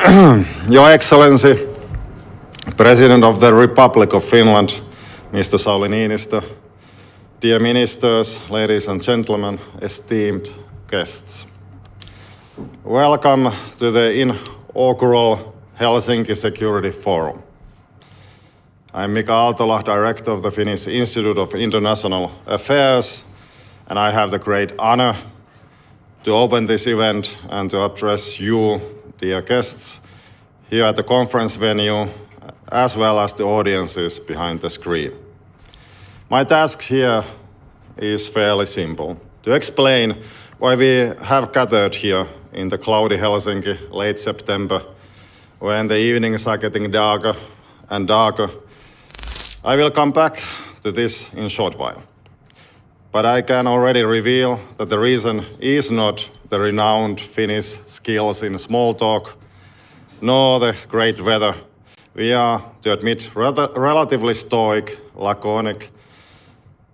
Your Excellency, President of the Republic of Finland, Mr. Sauli Niinistö, dear ministers, ladies and gentlemen, esteemed guests. Welcome to the inaugural Helsinki Security Forum. I'm Mika Aaltola, Director of the Finnish Institute of International Affairs, and I have the great honor to open this event and to address you, dear guests, here at the conference venue, as well as the audiences behind the screen. My task here is fairly simple: to explain why we have gathered here in the cloudy Helsinki late September, when the evenings are getting darker and darker. I will come back to this in a short while. But I can already reveal that the reason is not the renowned Finnish skills in small talk, nor the great weather. We are, to admit, relatively stoic, laconic,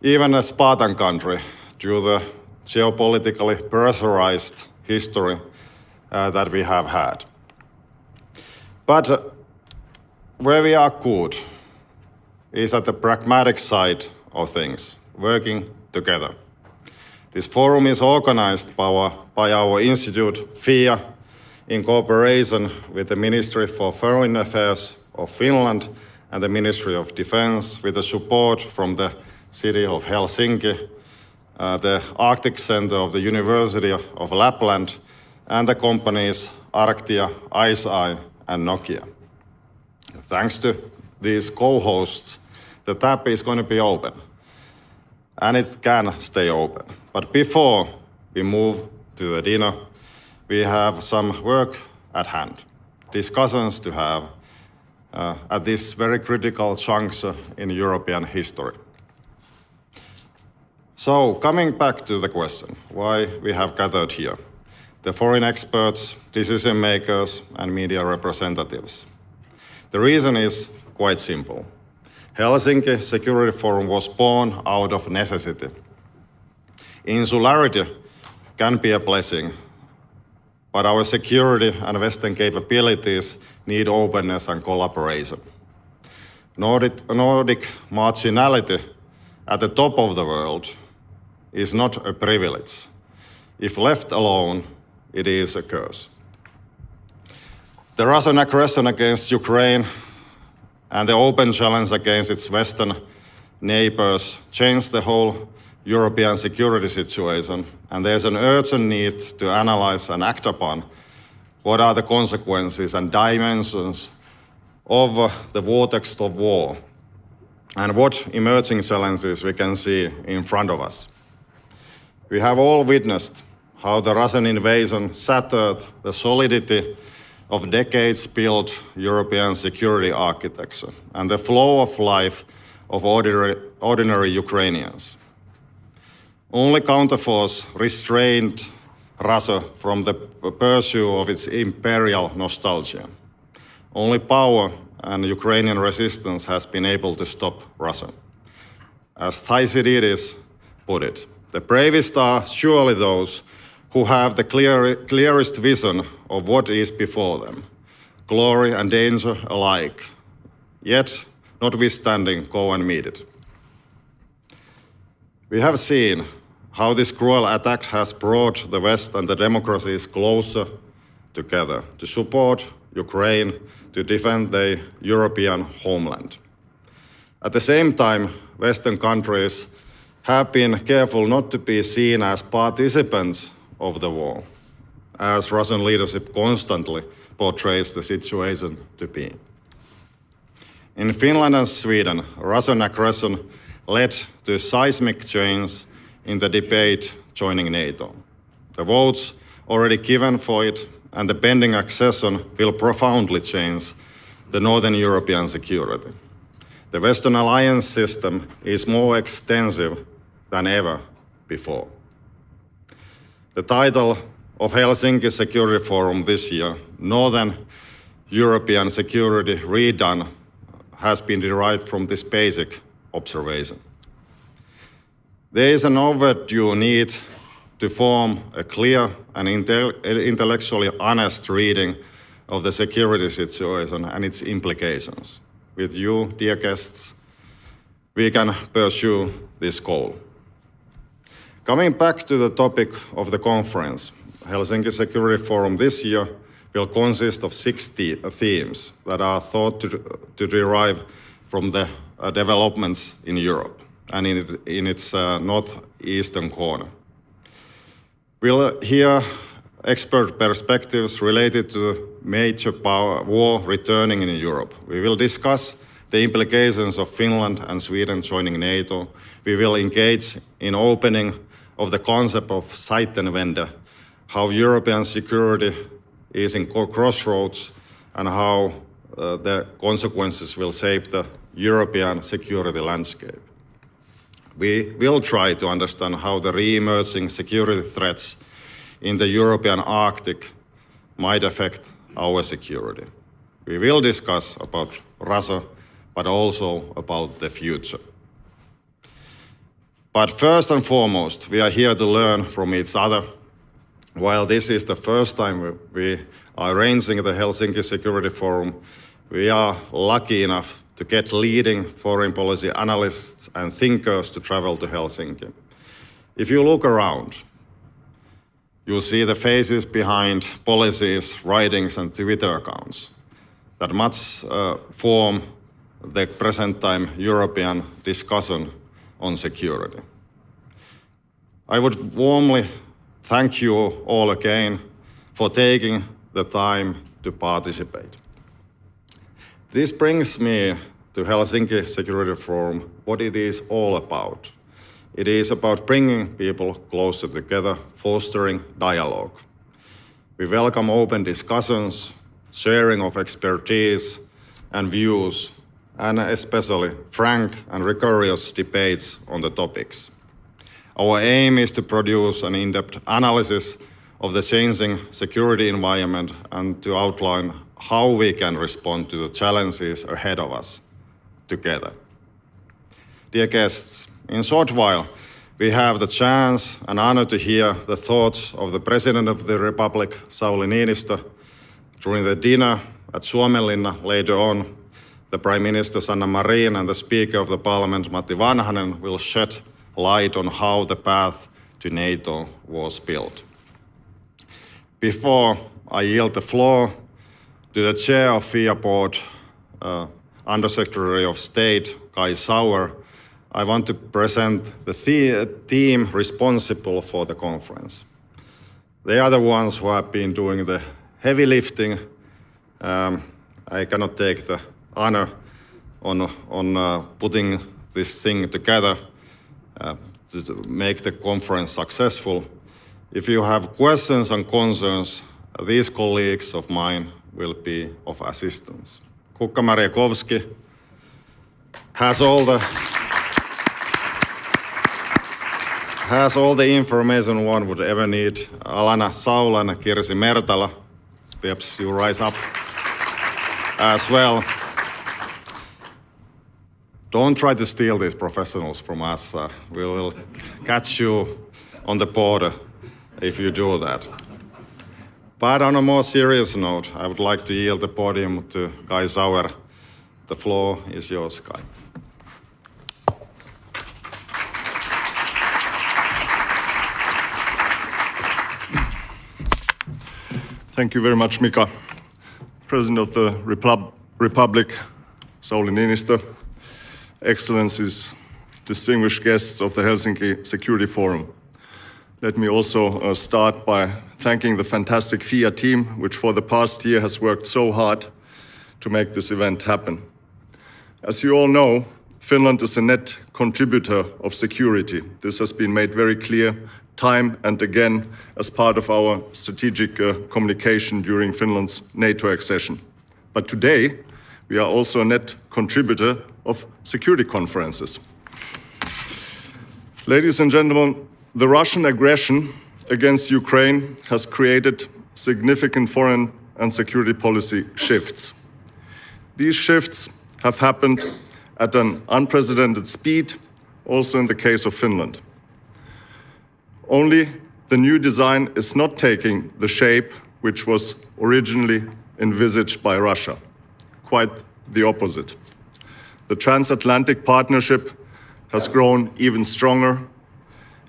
even a Spartan country due to the geopolitically pressurized history that we have had. But where we are good is at the pragmatic side of things, working together. This forum is organized by our institute, FIIA, in cooperation with the Ministry for Foreign Affairs of Finland and the Ministry of Defense, with the support from the city of Helsinki, the Arctic Center of the University of Lapland, and the companies Arctia, IceEye, and Nokia. Thanks to these co-hosts, the tap is going to be open, and it can stay open. But before we move to the dinner, we have some work at hand, discussions to have at this very critical juncture in European history. So, coming back to the question, why we have gathered here, the foreign experts, decision makers, and media representatives. The reason is quite simple. Helsinki Security Forum was born out of necessity. Insularity can be a blessing, but our security and Western capabilities need openness and collaboration. Nordic marginality at the top of the world is not a privilege. If left alone, it is a curse. The Russian aggression against Ukraine and the open challenge against its Western neighbors changed the whole European security situation, and there's an urgent need to analyze and act upon what are the consequences and dimensions of the vortex of war, and what emerging challenges we can see in front of us. We have all witnessed how the Russian invasion shattered the solidity of decades-built European security architecture and the flow of life of ordinary Ukrainians. Only counterforce restrained Russia from the pursuit of its imperial nostalgia. Only power and Ukrainian resistance has been able to stop Russia. As Thucydides put it, the bravest are surely those who have the clearest vision of what is before them, glory and danger alike, yet, notwithstanding, go and meet it. We have seen how this cruel attack has brought the West and the democracies closer together to support Ukraine to defend their European homeland. At the same time, Western countries have been careful not to be seen as participants of the war, as Russian leadership constantly portrays the situation to be. In Finland and Sweden, Russian aggression led to seismic change in the debate joining NATO. The votes already given for it and the pending accession will profoundly change the Northern European security. The Western alliance system is more extensive than ever before. The title of Helsinki Security Forum this year, Northern European Security Redone, has been derived from this basic observation. There is an overdue need to form a clear and intellectually honest reading of the security situation and its implications. With you, dear guests, we can pursue this goal. Coming back to the topic of the conference, Helsinki Security Forum this year will consist of 60 themes that are thought to derive from the developments in Europe and in its northeastern corner. We'll hear expert perspectives related to major power war returning in Europe. We will discuss the implications of Finland and Sweden joining NATO. We will engage in opening of the concept of Zeitenwende, how European security is in crossroads and how the consequences will shape the European security landscape. We will try to understand how the re-emerging security threats in the European Arctic might affect our security. We will discuss about Russia, but also about the future. But first and foremost, we are here to learn from each other. While this is the first time we are arranging the Helsinki Security Forum, we are lucky enough to get leading foreign policy analysts and thinkers to travel to Helsinki. If you look around, you see the faces behind policies, writings, and Twitter accounts that much form the present time European discussion on security. I would warmly thank you all again for taking the time to participate. This brings me to Helsinki Security Forum, what it is all about. It is about bringing people closer together, fostering dialogue. We welcome open discussions, sharing of expertise and views, and especially frank and rigorous debates on the topics. Our aim is to produce an in-depth analysis of the changing security environment and to outline how we can respond to the challenges ahead of us together. Dear guests, in a short while, we have the chance and honor to hear the thoughts of the President of the Republic, Sauli Niinistö. During the dinner at Suomenlinna later on, the Prime Minister Sanna Marin and the Speaker of the Parliament, Matti Vanhanen, will shed light on how the path to NATO was built. Before I yield the floor to the Chair of FIIA Board, Undersecretary of State, Sauer, I want to present the team responsible for the conference. They are the ones who have been doing the heavy lifting. I cannot take the honor on putting this thing together to make the conference successful. If you have questions and concerns, these colleagues of mine will be of assistance. Kukka Marjakovski has all the information one would ever need. Alana Saula and Kirsi Mertala, perhaps you rise up as well. Don't try to steal these professionals from us. We will catch you on the border if you do that. But on a more serious note, I would like to yield the podium to Sauer. The floor is yours, Kai. Thank you very much, Mika. President of the Republic, Sauli Niinistö, Excellencies, distinguished guests of the Helsinki Security Forum. Let me also start by thanking the fantastic FIIA team, which for the past year has worked so hard to make this event happen. As you all know, Finland is a net contributor of security. This has been made very clear time and again as part of our strategic communication during Finland's NATO accession. But today, we are also a net contributor of security conferences. Ladies and gentlemen, the Russian aggression against Ukraine has created significant foreign and security policy shifts. These shifts have happened at an unprecedented speed, also in the case of Finland. Only the new design is not taking the shape which was originally envisaged by Russia. Quite the opposite. The transatlantic partnership has grown even stronger,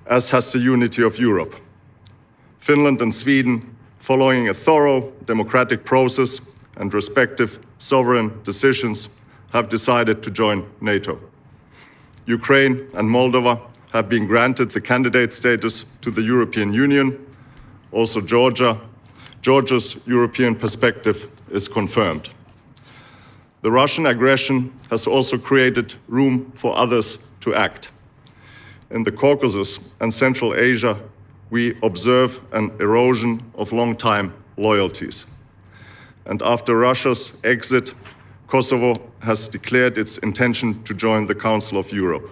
as has the unity of Europe. Finland and Sweden, following a thorough democratic process and respective sovereign decisions, have decided to join NATO. Ukraine and Moldova have been granted the candidate status to the European Union. Also Georgia's European perspective is confirmed. The Russian aggression has also created room for others to act. In the Caucasus and Central Asia, we observe an erosion of long-time loyalties. And after Russia's exit, Kosovo has declared its intention to join the Council of Europe.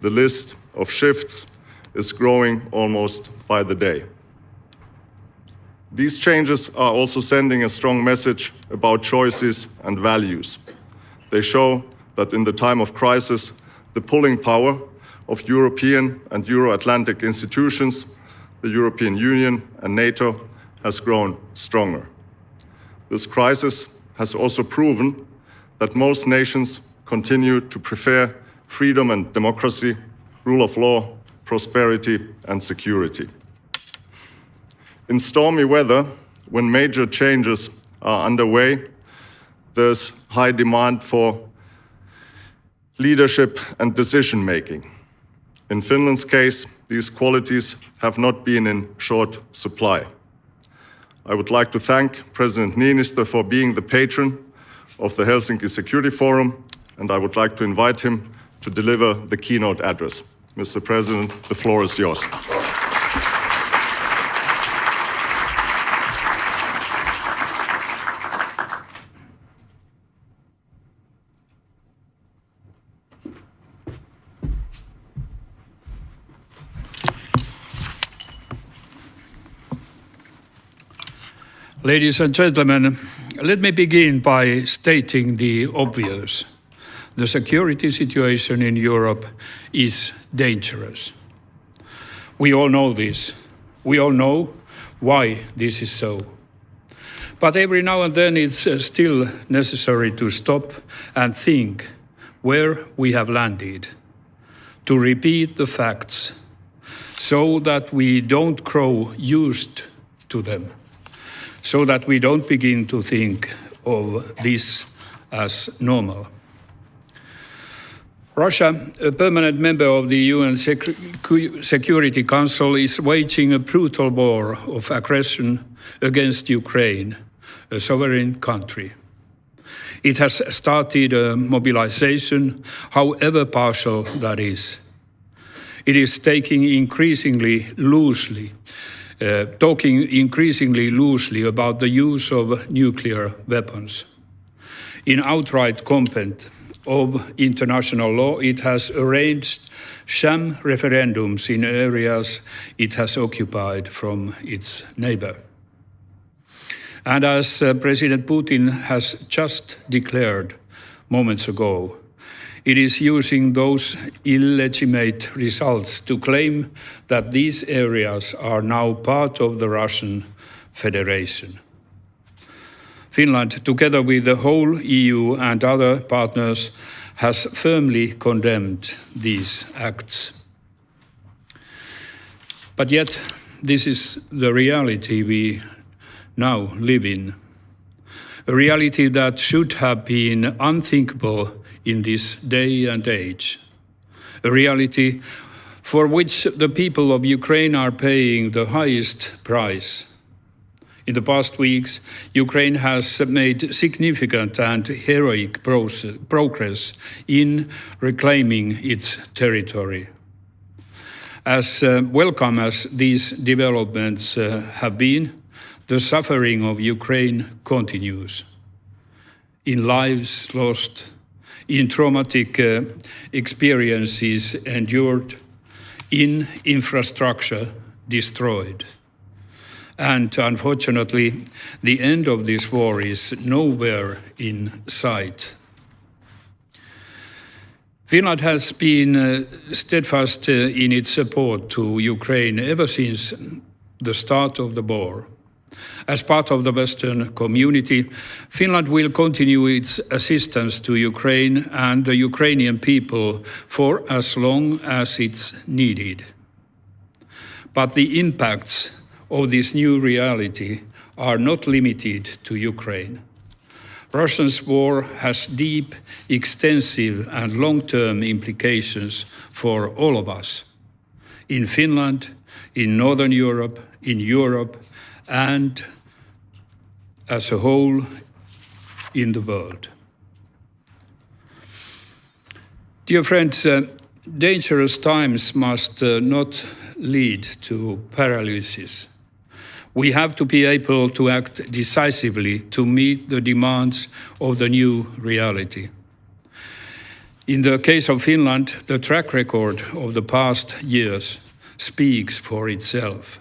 The list of shifts is growing almost by the day. These changes are also sending a strong message about choices and values. They show that in the time of crisis, the pulling power of European and Euro-Atlantic institutions, the European Union and NATO, has grown stronger. This crisis has also proven that most nations continue to prefer freedom and democracy, rule of law, prosperity and security. In stormy weather, when major changes are underway, there's high demand for leadership and decision-making. In Finland's case, these qualities have not been in short supply. I would like to thank President Niinistö for being the patron of the Helsinki Security Forum, and I would like to invite him to deliver the keynote address. Mr. President, the floor is yours. Ladies and gentlemen, let me begin by stating the obvious. The security situation in Europe is dangerous. We all know this. We all know why this is so. But every now and then it's still necessary to stop and think where we have landed, to repeat the facts so that we don't grow used to them, so that we don't begin to think of this as normal. Russia, a permanent member of the UN Security Council, is waging a brutal war of aggression against Ukraine, a sovereign country. It has started a mobilization, however partial that is. It is talking increasingly loosely about the use of nuclear weapons. In outright contempt of international law, it has arranged sham referendums in areas it has occupied from its neighbor. And as President Putin has just declared moments ago, it is using those illegitimate results to claim that these areas are now part of the Russian Federation. Finland, together with the whole EU and other partners, has firmly condemned these acts. But yet, this is the reality we now live in, a reality that should have been unthinkable in this day and age, a reality for which the people of Ukraine are paying the highest price. In the past weeks, Ukraine has made significant and heroic progress in reclaiming its territory. As welcome as these developments have been, the suffering of Ukraine continues. In lives lost, in traumatic experiences endured, in infrastructure destroyed. And unfortunately, the end of this war is nowhere in sight. Finland has been steadfast in its support to Ukraine ever since the start of the war. As part of the Western community, Finland will continue its assistance to Ukraine and the Ukrainian people for as long as it's needed. But the impacts of this new reality are not limited to Ukraine. Russia's war has deep, extensive and long-term implications for all of us. In Finland, in Northern Europe, in Europe, and as a whole in the world. Dear friends, dangerous times must not lead to paralysis. We have to be able to act decisively to meet the demands of the new reality. In the case of Finland, the track record of the past years speaks for itself.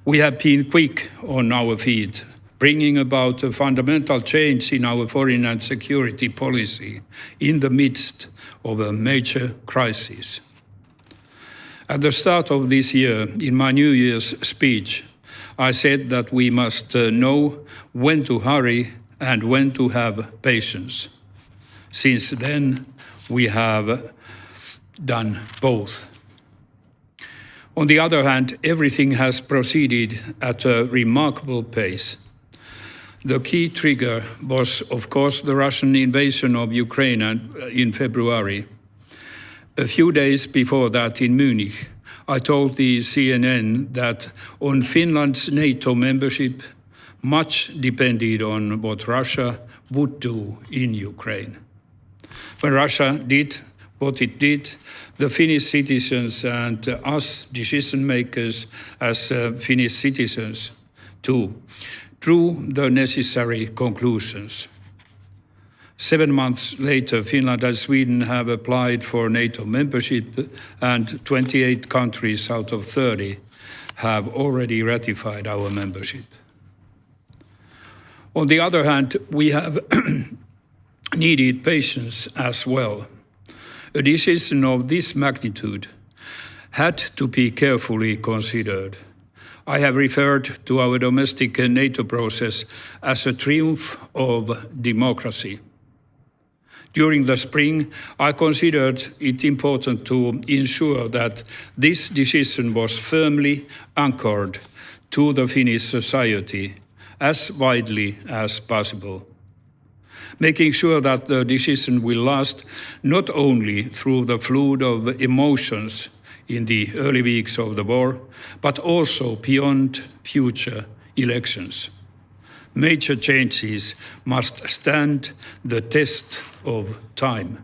We have been quick on our feet, bringing about a fundamental change in our foreign and security policy in the midst of a major crisis. At the start of this year, in my New Year's speech, I said that we must know when to hurry and when to have patience. Since then, we have done both. On the other hand, everything has proceeded at a remarkable pace. The key trigger was, of course, the Russian invasion of Ukraine in February. A few days before that in Munich, I told the CNN that on Finland's NATO membership, much depended on what Russia would do in Ukraine. When Russia did what it did, the Finnish citizens and us decision makers as Finnish citizens too drew the necessary conclusions. 7 months later, Finland and Sweden have applied for NATO membership, and 28 countries out of 30 have already ratified our membership. On the other hand, we have needed patience as well. A decision of this magnitude had to be carefully considered. I have referred to our domestic NATO process as a triumph of democracy. During the spring, I considered it important to ensure that this decision was firmly anchored to the Finnish society as widely as possible, making sure that the decision will last not only through the flood of emotions in the early weeks of the war, but also beyond future elections. Major changes must stand the test of time.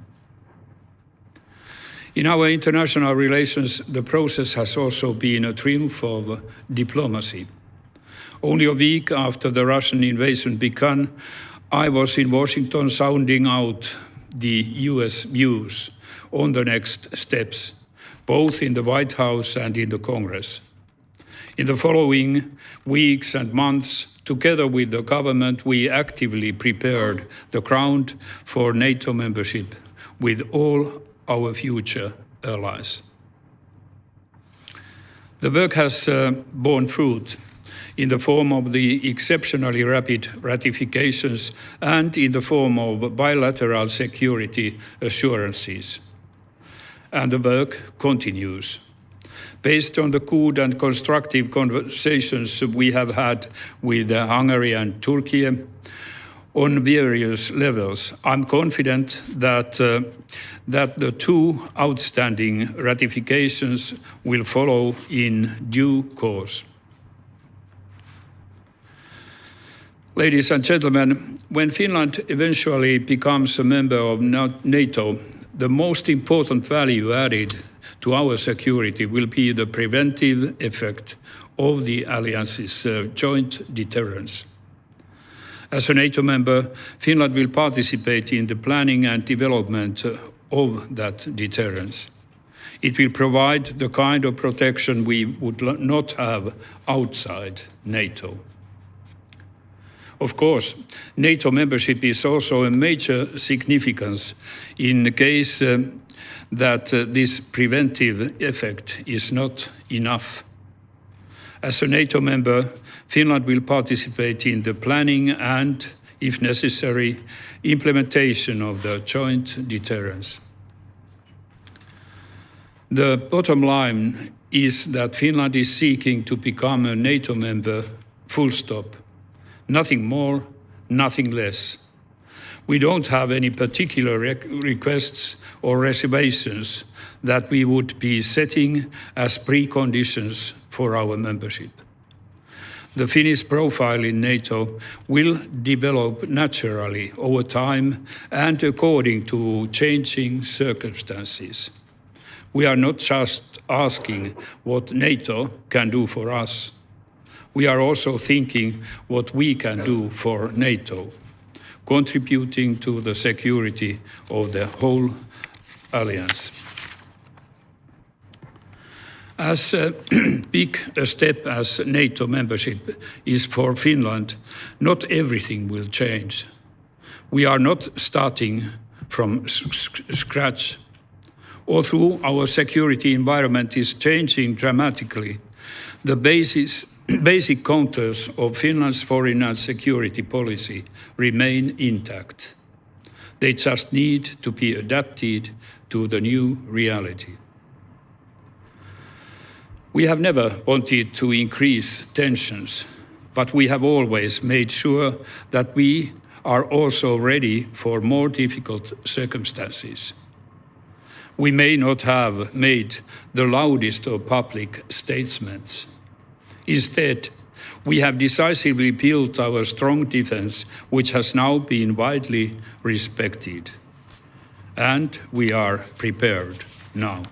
In our international relations, the process has also been a triumph of diplomacy. Only a week after the Russian invasion began, I was in Washington sounding out the US views on the next steps, both in the White House and in the Congress. In the following weeks and months, together with the government, we actively prepared the ground for NATO membership with all our future allies. The work has borne fruit in the form of the exceptionally rapid ratifications and in the form of bilateral security assurances. And the work continues. Based on the good and constructive conversations we have had with Hungary and Turkey on various levels, I'm confident that the 2 outstanding ratifications will follow in due course. Ladies and gentlemen, when Finland eventually becomes a member of NATO, the most important value added to our security will be the preventive effect of the alliance's joint deterrence. As a NATO member, Finland will participate in the planning and development of that deterrence. It will provide the kind of protection we would not have outside NATO. Of course, NATO membership is also a major significance in the case that this preventive effect is not enough. As a NATO member, Finland will participate in the planning and, if necessary, implementation of the joint deterrence. The bottom line is that Finland is seeking to become a NATO member, full stop. Nothing more, nothing less. We don't have any particular requests or reservations that we would be setting as preconditions for our membership. The Finnish profile in NATO will develop naturally over time and according to changing circumstances. We are not just asking what NATO can do for us. We are also thinking what we can do for NATO, contributing to the security of the whole alliance. As big a step as NATO membership is for Finland, not everything will change. We are not starting from scratch. Although our security environment is changing dramatically, the basic contours of Finland's foreign and security policy remain intact. They just need to be adapted to the new reality. We have never wanted to increase tensions, but we have always made sure that we are also ready for more difficult circumstances. We may not have made the loudest of public statements. Instead, we have decisively built our strong defense, which has now been widely respected. And we are prepared now.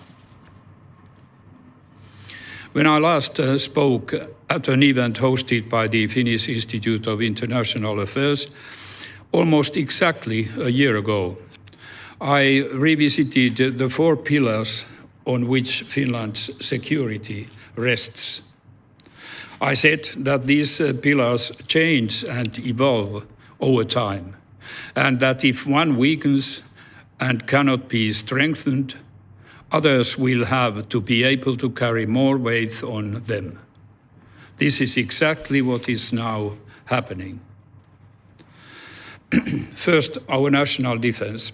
When I last spoke at an event hosted by the Finnish Institute of International Affairs, almost exactly a year ago, I revisited the 4 pillars on which Finland's security rests. I said that these pillars change and evolve over time, and that if one weakens and cannot be strengthened, others will have to be able to carry more weight on them. This is exactly what is now happening. First, our national defense.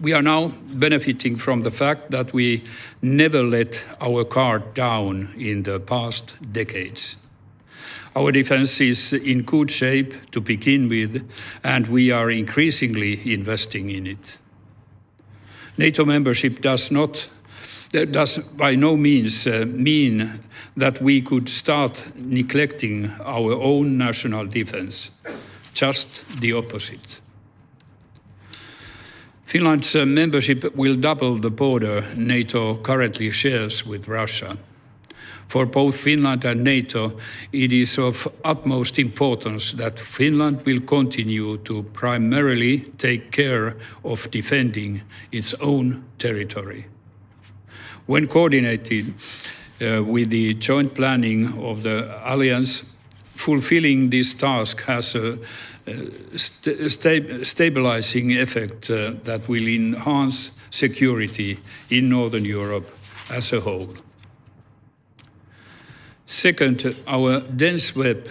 We are now benefiting from the fact that we never let our guard down in the past decades. Our defense is in good shape to begin with, and we are increasingly investing in it. NATO membership does by no means mean that we could start neglecting our own national defense, just the opposite. Finland's membership will double the border NATO currently shares with Russia. For both Finland and NATO, it is of utmost importance that Finland will continue to primarily take care of defending its own territory. When coordinated with the joint planning of the alliance, fulfilling this task has a stabilizing effect that will enhance security in Northern Europe as a whole. Second, our dense web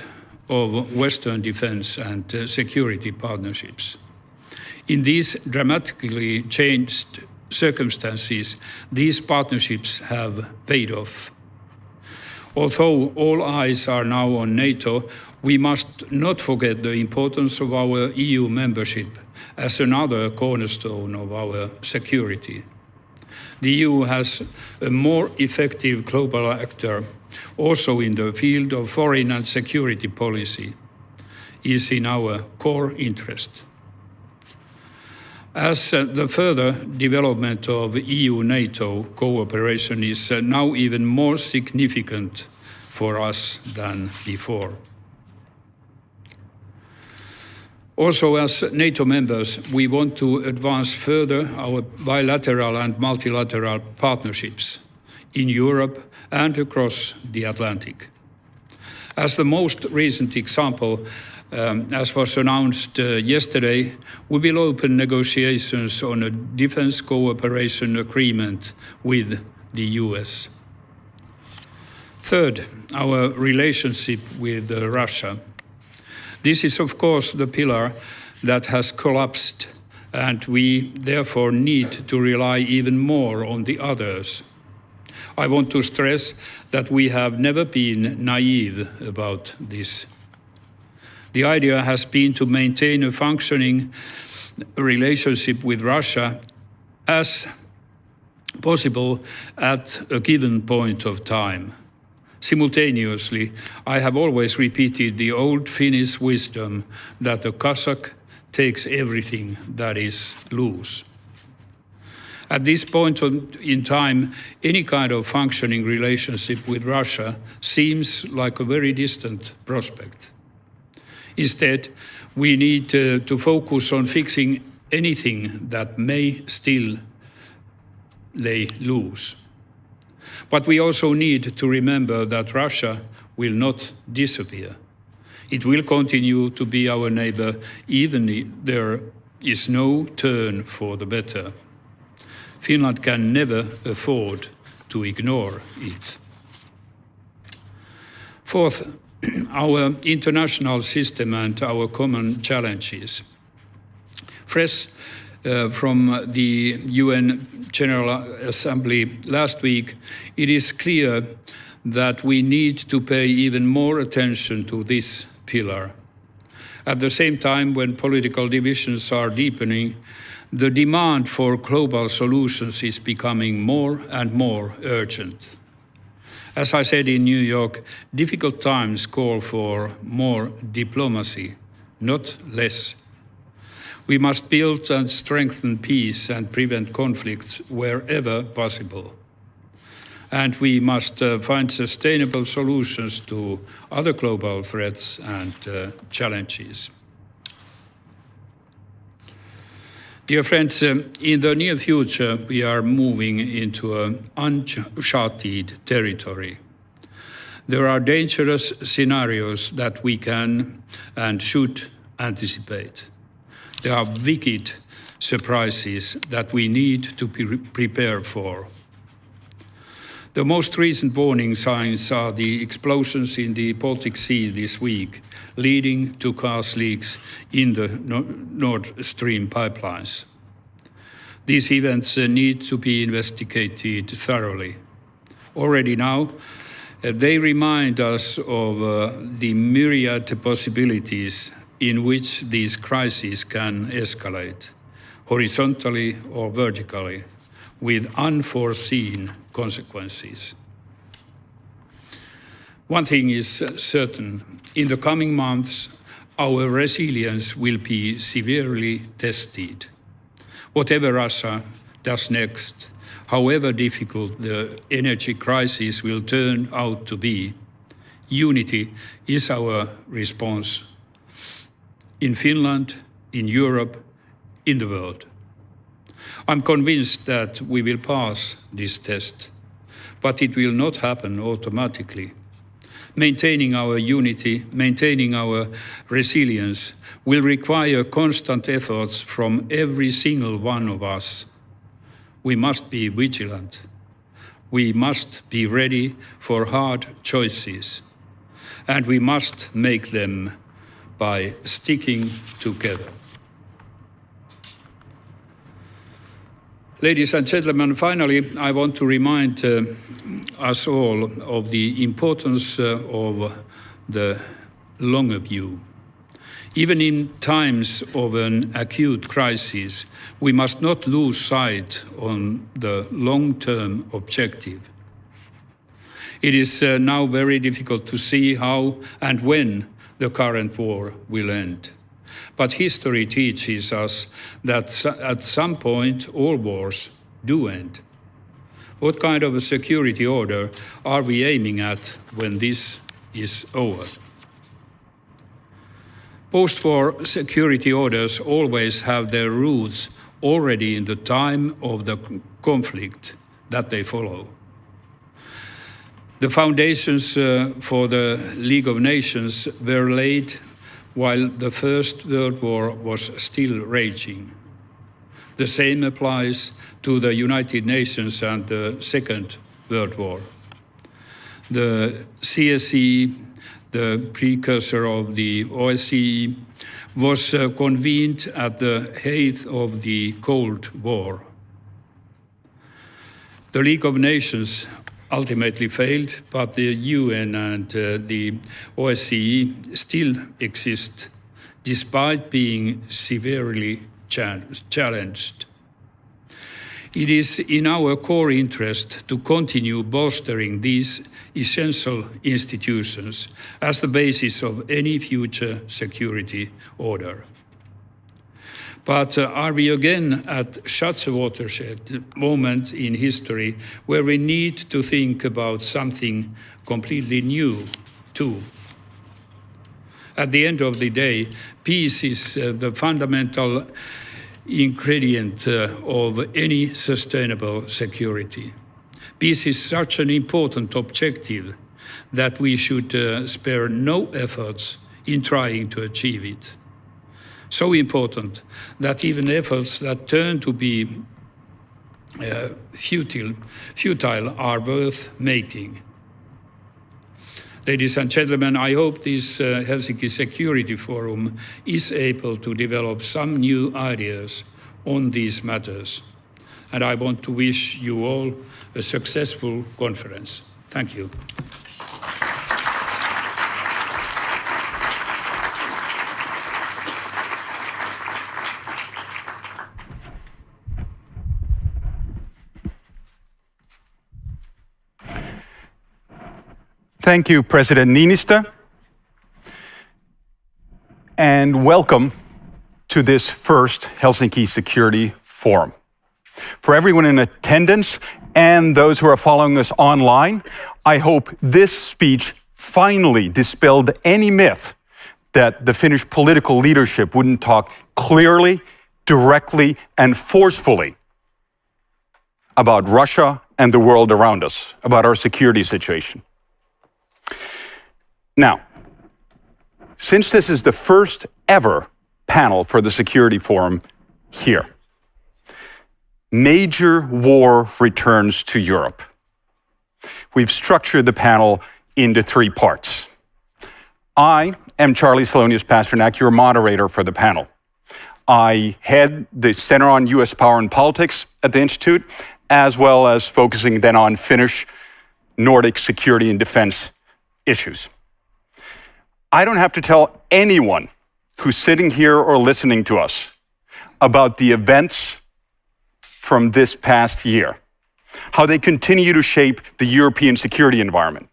of Western defense and security partnerships. In these dramatically changed circumstances, these partnerships have paid off. Although all eyes are now on NATO, we must not forget the importance of our EU membership as another cornerstone of our security. The EU has a more effective global actor also in the field of foreign and security policy is in our core interest. As the further development of EU-NATO cooperation is now even more significant for us than before. Also, as NATO members, we want to advance further our bilateral and multilateral partnerships in Europe and across the Atlantic. As the most recent example, as was announced yesterday, we will open negotiations on a defense cooperation agreement with the US. Third, our relationship with Russia. This is, of course, the pillar that has collapsed, and we therefore need to rely even more on the others. I want to stress that we have never been naive about this. The idea has been to maintain a functioning relationship with Russia as possible at a given point of time. Simultaneously, I have always repeated the old Finnish wisdom that the Cossack takes everything that is loose. At this point in time, any kind of functioning relationship with Russia seems like a very distant prospect. Instead, we need to focus on fixing anything that may still lay loose. But we also need to remember that Russia will not disappear. It will continue to be our neighbor even if there is no turn for the better. Finland can never afford to ignore it. Fourth, our international system and our common challenges. Fresh from the UN General Assembly last week, it is clear that we need to pay even more attention to this pillar. At the same time, when political divisions are deepening, the demand for global solutions is becoming more and more urgent. As I said in New York, difficult times call for more diplomacy, not less. We must build and strengthen peace and prevent conflicts wherever possible. And we must find sustainable solutions to other global threats and challenges. Dear friends, in the near future, we are moving into uncharted territory. There are dangerous scenarios that we can and should anticipate. There are wicked surprises that we need to prepare for. The most recent warning signs are the explosions in the Baltic Sea this week, leading to gas leaks in the Nord Stream pipelines. These events need to be investigated thoroughly. Already now, they remind us of the myriad possibilities in which these crises can escalate, horizontally or vertically, with unforeseen consequences. One thing is certain, in the coming months, our resilience will be severely tested. Whatever Russia does next, however difficult the energy crisis will turn out to be, unity is our response in Finland, in Europe, in the world. I'm convinced that we will pass this test, but it will not happen automatically. Maintaining our unity, maintaining our resilience will require constant efforts from every single one of us. We must be vigilant. We must be ready for hard choices, and we must make them by sticking together. Ladies and gentlemen, finally, I want to remind us all of the importance of the longer view. Even in times of an acute crisis, we must not lose sight on the long-term objective. It is now very difficult to see how and when the current war will end. But history teaches us that at some point all wars do end. What kind of a security order are we aiming at when this is over? Post-war security orders always have their roots already in the time of the conflict that they follow. The foundations for the League of Nations were laid while the First World War was still raging. The same applies to the United Nations and the Second World War. The CSE, the precursor of the OSCE, was convened at the height of the Cold War. The League of Nations ultimately failed, but the UN and the OSCE still exist, despite being severely challenged. It is in our core interest to continue bolstering these essential institutions as the basis of any future security order. But are we again at such a watershed moment in history where we need to think about something completely new too? At the end of the day, peace is the fundamental ingredient of any sustainable security. Peace is such an important objective that we should spare no efforts in trying to achieve it. So important that even efforts that turn to be futile are worth making. Ladies and gentlemen, I hope this Helsinki Security Forum is able to develop some new ideas on these matters. And I want to wish you all a successful conference. Thank you. Thank you, President Niinistö, and welcome to this first Helsinki Security Forum. For everyone in attendance and those who are following us online, I hope this speech finally dispelled any myth that the Finnish political leadership wouldn't talk clearly, directly, and forcefully about Russia and the world around us, about our security situation. Now, since this is the first ever panel for the Security Forum here, major war returns to Europe. We've structured the panel into 3 parts. I am Charlie Salonius-Pasternak, your moderator for the panel. I head the Center on U.S. Power and Politics at the Institute, as well as focusing then on Finnish Nordic security and defense issues. I don't have to tell anyone who's sitting here or listening to us about the events from this past year, how they continue to shape the European security environment.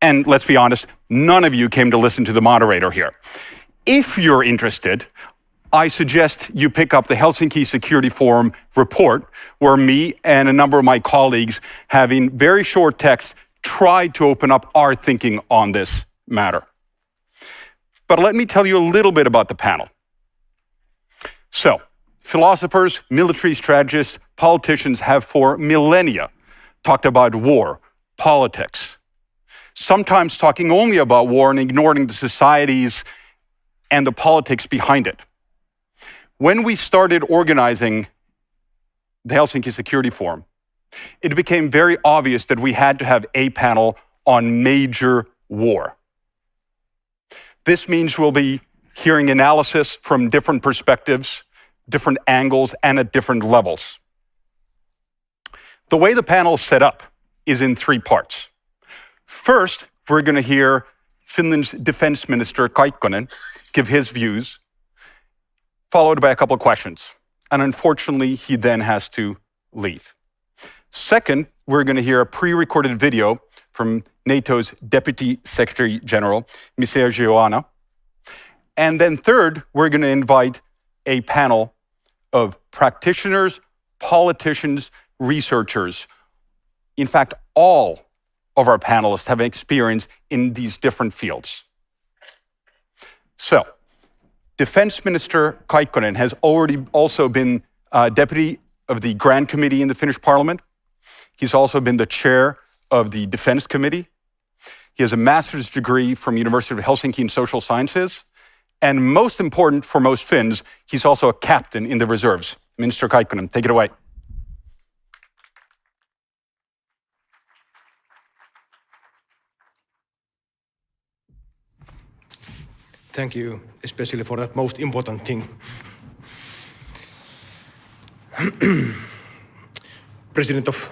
And let's be honest, none of you came to listen to the moderator here. If you're interested, I suggest you pick up the Helsinki Security Forum report, where me and a number of my colleagues, having very short text, tried to open up our thinking on this matter. But let me tell you a little bit about the panel. So, philosophers, military strategists, politicians have for millennia talked about war, politics, sometimes talking only about war and ignoring the societies and the politics behind it. When we started organizing the Helsinki Security Forum, it became very obvious that we had to have a panel on major war. This means we'll be hearing analysis from different perspectives, different angles, and at different levels. The way the panel is set up is in 3 parts. First, we're going to hear Finland's Defense Minister Kaikkonen give his views, followed by a couple of questions. And unfortunately, he then has to leave. Second, we're going to hear a pre-recorded video from NATO's Deputy Secretary General, Mircea Geoană. And then third, we're going to invite a panel of practitioners, politicians, researchers. In fact, all of our panelists have experience in these different fields. So, Defense Minister Kaikkonen has already also been deputy of the Grand Committee in the Finnish Parliament. He's also been the chair of the Defense Committee. He has a master's degree from University of Helsinki in Social Sciences. And most important for most Finns, he's also a captain in the reserves. Minister Kaikkonen, take it away. Thank you, especially for that most important thing. President of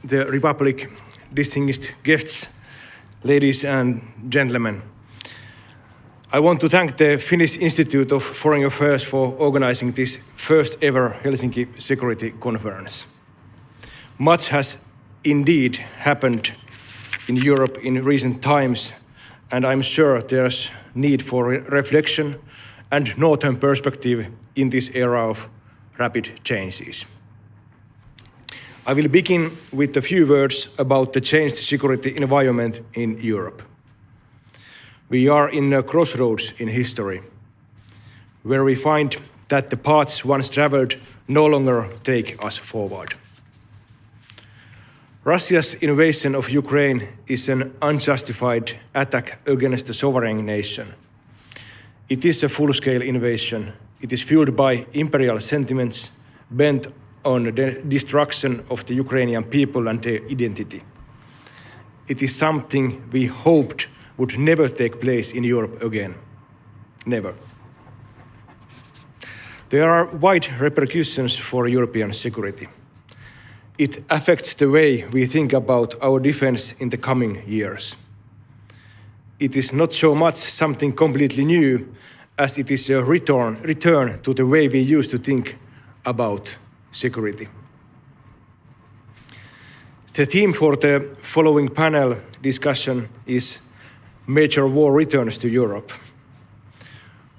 the Republic, distinguished guests, ladies and gentlemen. I want to thank the Finnish Institute of Foreign Affairs for organizing this first ever Helsinki Security Conference. Much has indeed happened in Europe in recent times, and I'm sure there's need for reflection and northern perspective in this era of rapid changes. I will begin with a few words about the changed security environment in Europe. We are in a crossroads in history, where we find that the paths once traveled no longer take us forward. Russia's invasion of Ukraine is an unjustified attack against a sovereign nation. It is a full-scale invasion. It is fueled by imperial sentiments bent on the destruction of the Ukrainian people and their identity. It is something we hoped would never take place in Europe again. Never. There are wide repercussions for European security. It affects the way we think about our defense in the coming years. It is not so much something completely new as it is a return to the way we used to think about security. The theme for the following panel discussion is Major War Returns to Europe.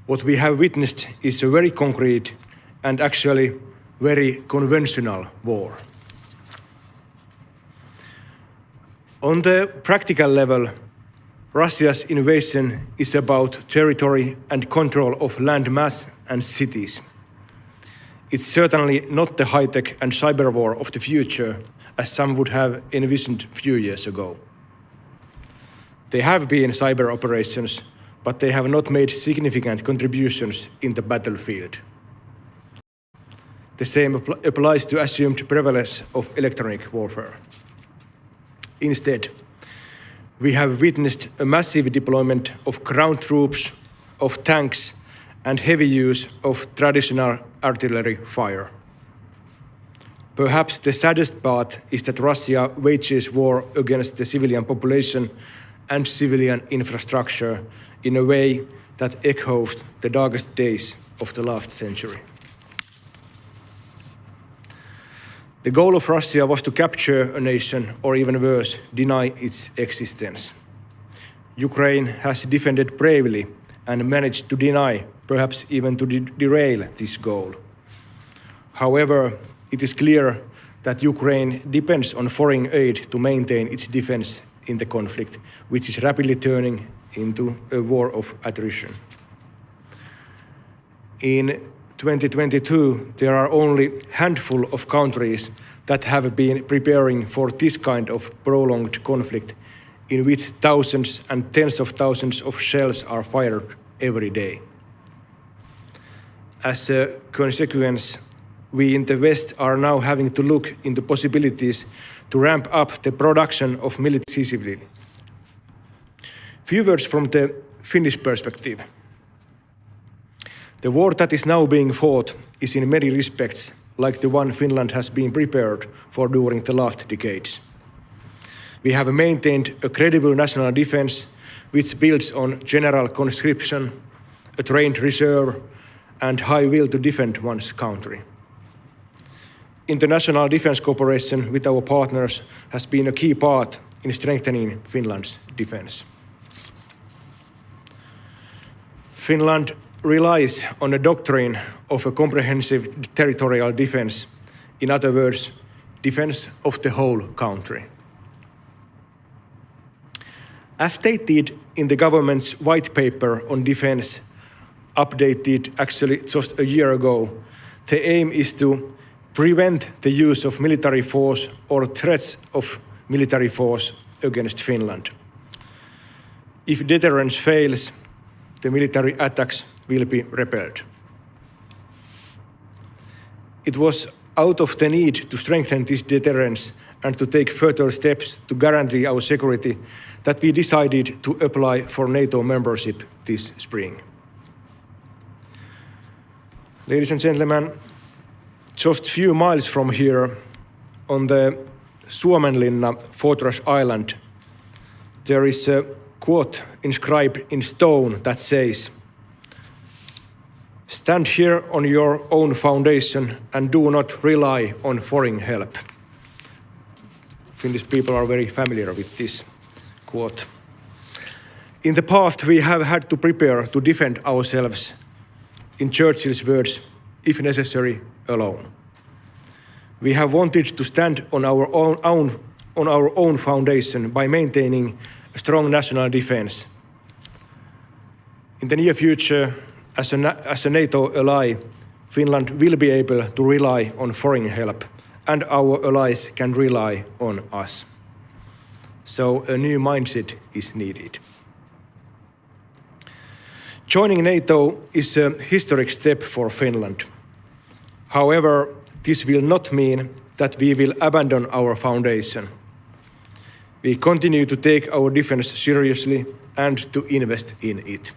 What we have witnessed is a very concrete and actually very conventional war. On the practical level, Russia's invasion is about territory and control of land mass and cities. It's certainly not the high-tech and cyber war of the future, as some would have envisioned a few years ago. There have been cyber operations, but they have not made significant contributions in the battlefield. The same applies to assumed prevalence of electronic warfare. Instead, we have witnessed a massive deployment of ground troops, of tanks, and heavy use of traditional artillery fire. Perhaps the saddest part is that Russia wages war against the civilian population and civilian infrastructure in a way that echoes the darkest days of the last century. The goal of Russia was to capture a nation, or even worse, deny its existence. Ukraine has defended bravely and managed to deny, perhaps even to derail this goal. However, it is clear that Ukraine depends on foreign aid to maintain its defense in the conflict, which is rapidly turning into a war of attrition. In 2022, there are only a handful of countries that have been preparing for this kind of prolonged conflict in which thousands and tens of thousands of shells are fired every day. As a consequence, we in the West are now having to look into possibilities to ramp up the production of military civilian. Few words from the Finnish perspective. The war that is now being fought is in many respects like the one Finland has been prepared for during the last decades. We have maintained a credible national defense which builds on general conscription, a trained reserve, and high will to defend one's country. International defense cooperation with our partners has been a key part in strengthening Finland's defense. Finland relies on a doctrine of a comprehensive territorial defense, in other words, defense of the whole country. As stated in the government's white paper on defense, updated actually just a year ago, the aim is to prevent the use of military force or threats of military force against Finland. If deterrence fails, the military attacks will be repelled. It was out of the need to strengthen this deterrence and to take further steps to guarantee our security that we decided to apply for NATO membership this spring. Ladies and gentlemen, just few miles from here, on the Suomenlinna Fortress Island, there is a quote inscribed in stone that says, "Stand here on your own foundation and do not rely on foreign help." Finnish people are very familiar with this quote. In the past, we have had to prepare to defend ourselves, in Churchill's words, if necessary, alone. We have wanted to stand on our own foundation by maintaining a strong national defense. In the near future, as a NATO ally, Finland will be able to rely on foreign help, and our allies can rely on us. So a new mindset is needed. Joining NATO is a historic step for Finland. However, this will not mean that we will abandon our foundation. We continue to take our defense seriously and to invest in it.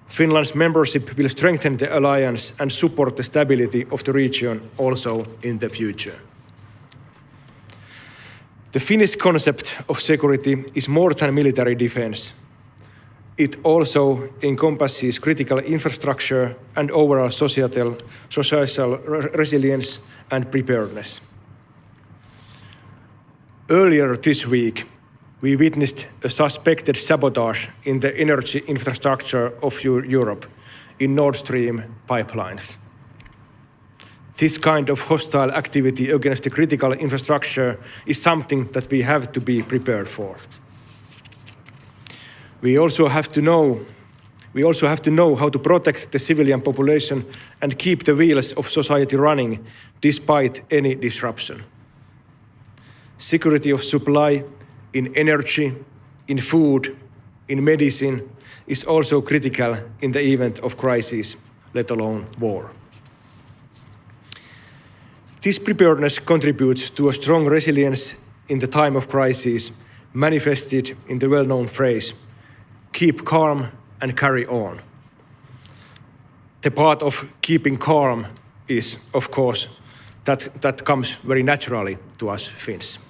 Finland's membership will strengthen the alliance and support the stability of the region also in the future. The Finnish concept of security is more than military defense. It also encompasses critical infrastructure and overall societal resilience and preparedness. Earlier this week, we witnessed a suspected sabotage in the energy infrastructure of Europe in Nord Stream pipelines. This kind of hostile activity against the critical infrastructure is something that we have to be prepared for. We also have to know how to protect the civilian population and keep the wheels of society running despite any disruption. Security of supply in energy, in food, in medicine is also critical in the event of crisis, let alone war. This preparedness contributes to a strong resilience in the time of crisis, manifested in the well-known phrase, "Keep calm and carry on." The part of keeping calm is, of course, that comes very naturally to us Finns.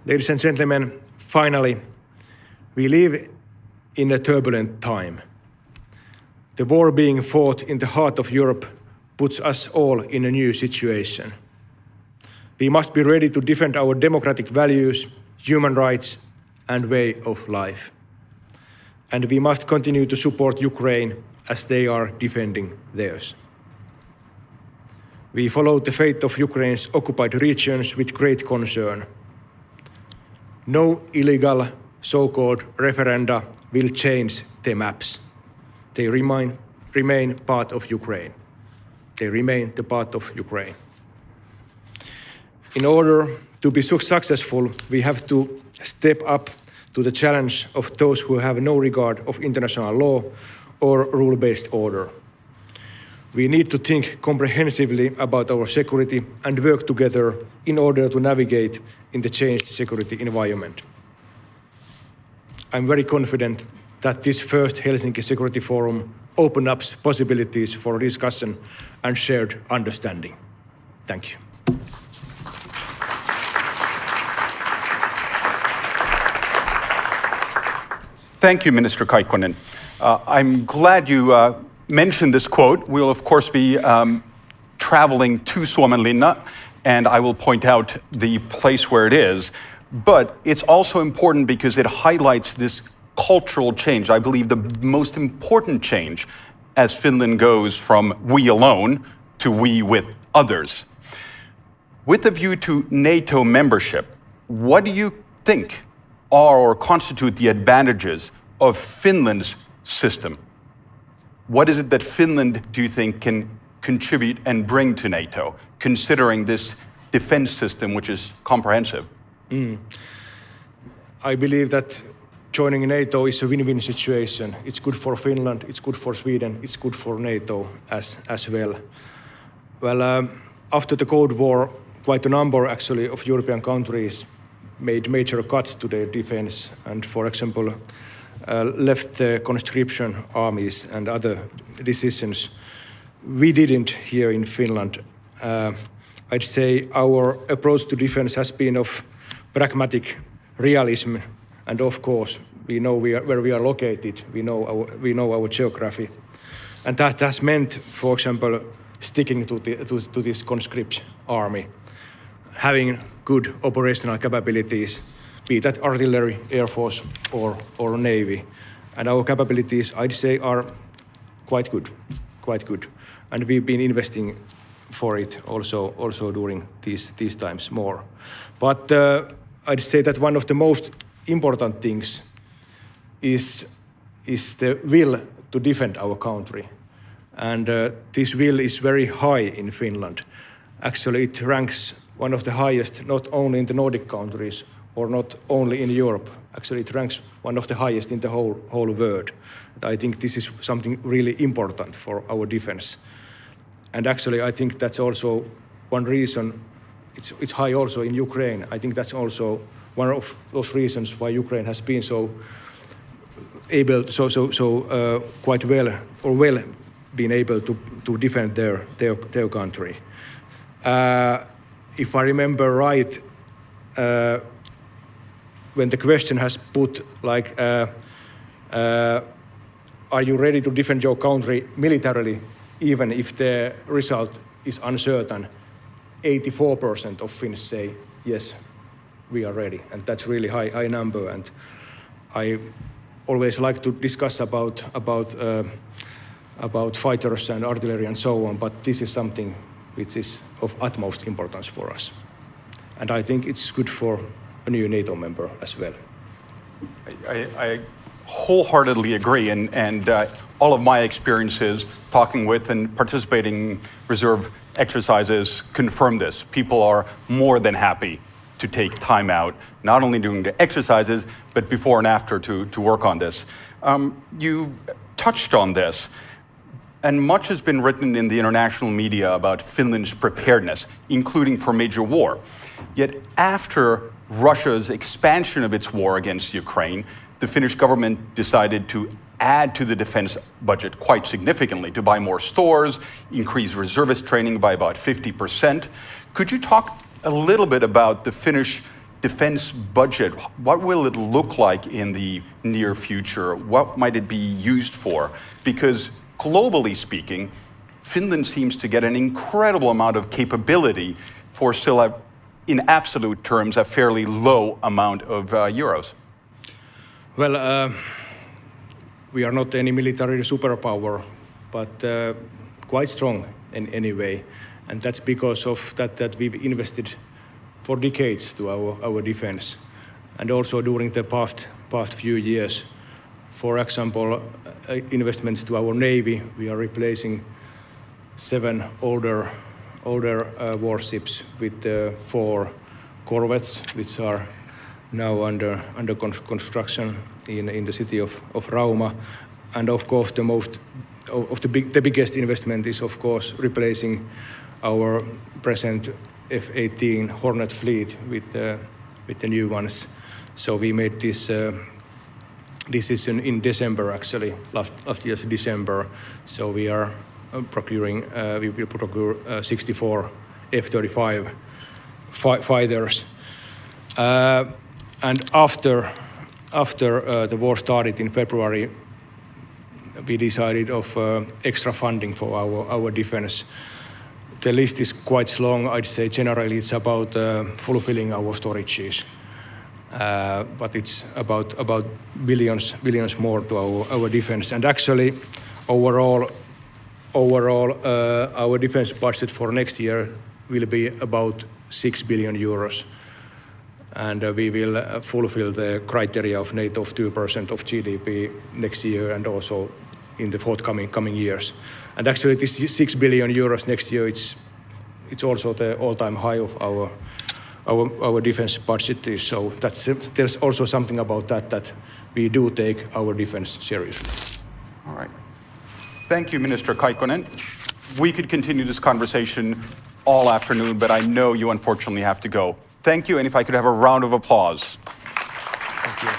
Ladies and gentlemen, finally, we live in a turbulent time. The war being fought in the heart of Europe puts us all in a new situation. We must be ready to defend our democratic values, human rights, and way of life. And we must continue to support Ukraine as they are defending theirs. We follow the fate of Ukraine's occupied regions with great concern. No illegal so-called referenda will change the maps. They remain part of Ukraine. They remain the part of Ukraine. In order to be successful, we have to step up to the challenge of those who have no regard of international law or rule-based order. We need to think comprehensively about our security and work together in order to navigate in the changed security environment. I'm very confident that this first Helsinki Security Forum opens up possibilities for discussion and shared understanding. Thank you. Thank you, Minister Kaikkonen. I'm glad you mentioned this quote. We'll, of course, be traveling to Suomenlinna, and I will point out the place where it is. But it's also important because it highlights this cultural change. I believe the most important change as Finland goes from we alone to we with others. With a view to NATO membership, what do you think are or constitute the advantages of Finland's system? What is it that Finland, do you think, can contribute and bring to NATO, considering this defense system, which is comprehensive? I believe that joining NATO is a win-win situation. It's good for Finland, it's good for Sweden, it's good for NATO as well. Well, after the Cold War, quite a number actually of European countries made major cuts to their defense, and for example, left the conscription armies and other decisions. We didn't here in Finland. I'd say our approach to defense has been of pragmatic realism, and of course we know where we are located. We know our geography, and that has meant, for example, sticking to this conscript army, having good operational capabilities, be that artillery, air force, or navy, and our capabilities, I'd say, are quite good, and we've been investing for it also during these times more. But I'd say that one of the most important things is the will to defend our country, and this will is very high in Finland. Actually, it ranks one of the highest, not only in the Nordic countries or not only in Europe. Actually, it ranks one of the highest in the whole world. I think this is something really important for our defense. And actually, I think that's also one reason it's high also in Ukraine. I think that's also one of those reasons why Ukraine has been so able, quite well been able to defend their country. If I remember right, when the question has put like, are you ready to defend your country militarily, even if the result is uncertain, 84% of Finns say, yes, we are ready. And that's really high number. And I always like to discuss about fighters and artillery and so on, but this is something which is of utmost importance for us. And I think it's good for a new NATO member as well. I wholeheartedly agree, and all of my experiences talking with and participating in reserve exercises confirm this. People are more than happy to take time out, not only during the exercises, but before and after to work on this. You've touched on this, and much has been written in the international media about Finland's preparedness, including for major war. Yet after Russia's expansion of its war against Ukraine, the Finnish government decided to add to the defense budget quite significantly, to buy more stores, increase reservist training by about 50%. Could you talk a little bit about the Finnish defense budget? What will it look like in the near future? What might it be used for? Because globally speaking, Finland seems to get an incredible amount of capability for still, in absolute terms, a fairly low amount of euros. Well, we are not any military superpower, but quite strong in any way. And that's because of that we've invested for decades to our defense. And also during the past few years, for example, investments to our Navy, we are replacing 7 older warships with 4 corvettes, which are now under construction in the city of Rauma. And of course, the biggest investment is of course replacing our present F-18 Hornet fleet with the new ones. So we made this decision in December, actually, last year's December. So we are procuring, we will procure 64 F-35 fighters. And after the war started in February, we decided of extra funding for our defense. The list is quite long. I'd say generally it's about fulfilling our storages, but it's about billions more to our defense. And actually, overall, our defense budget for next year will be about 6 billion euros. And we will fulfill the criteria of NATO of 2% of GDP next year and also in the coming years. And actually, this 6 billion euros next year, it's also the all-time high of our defense budget. So there's also something about that we do take our defense seriously. All right. Thank you, Minister Kaikkonen. We could continue this conversation all afternoon, but I know you unfortunately have to go. Thank you, and if I could have a round of applause. Thank you.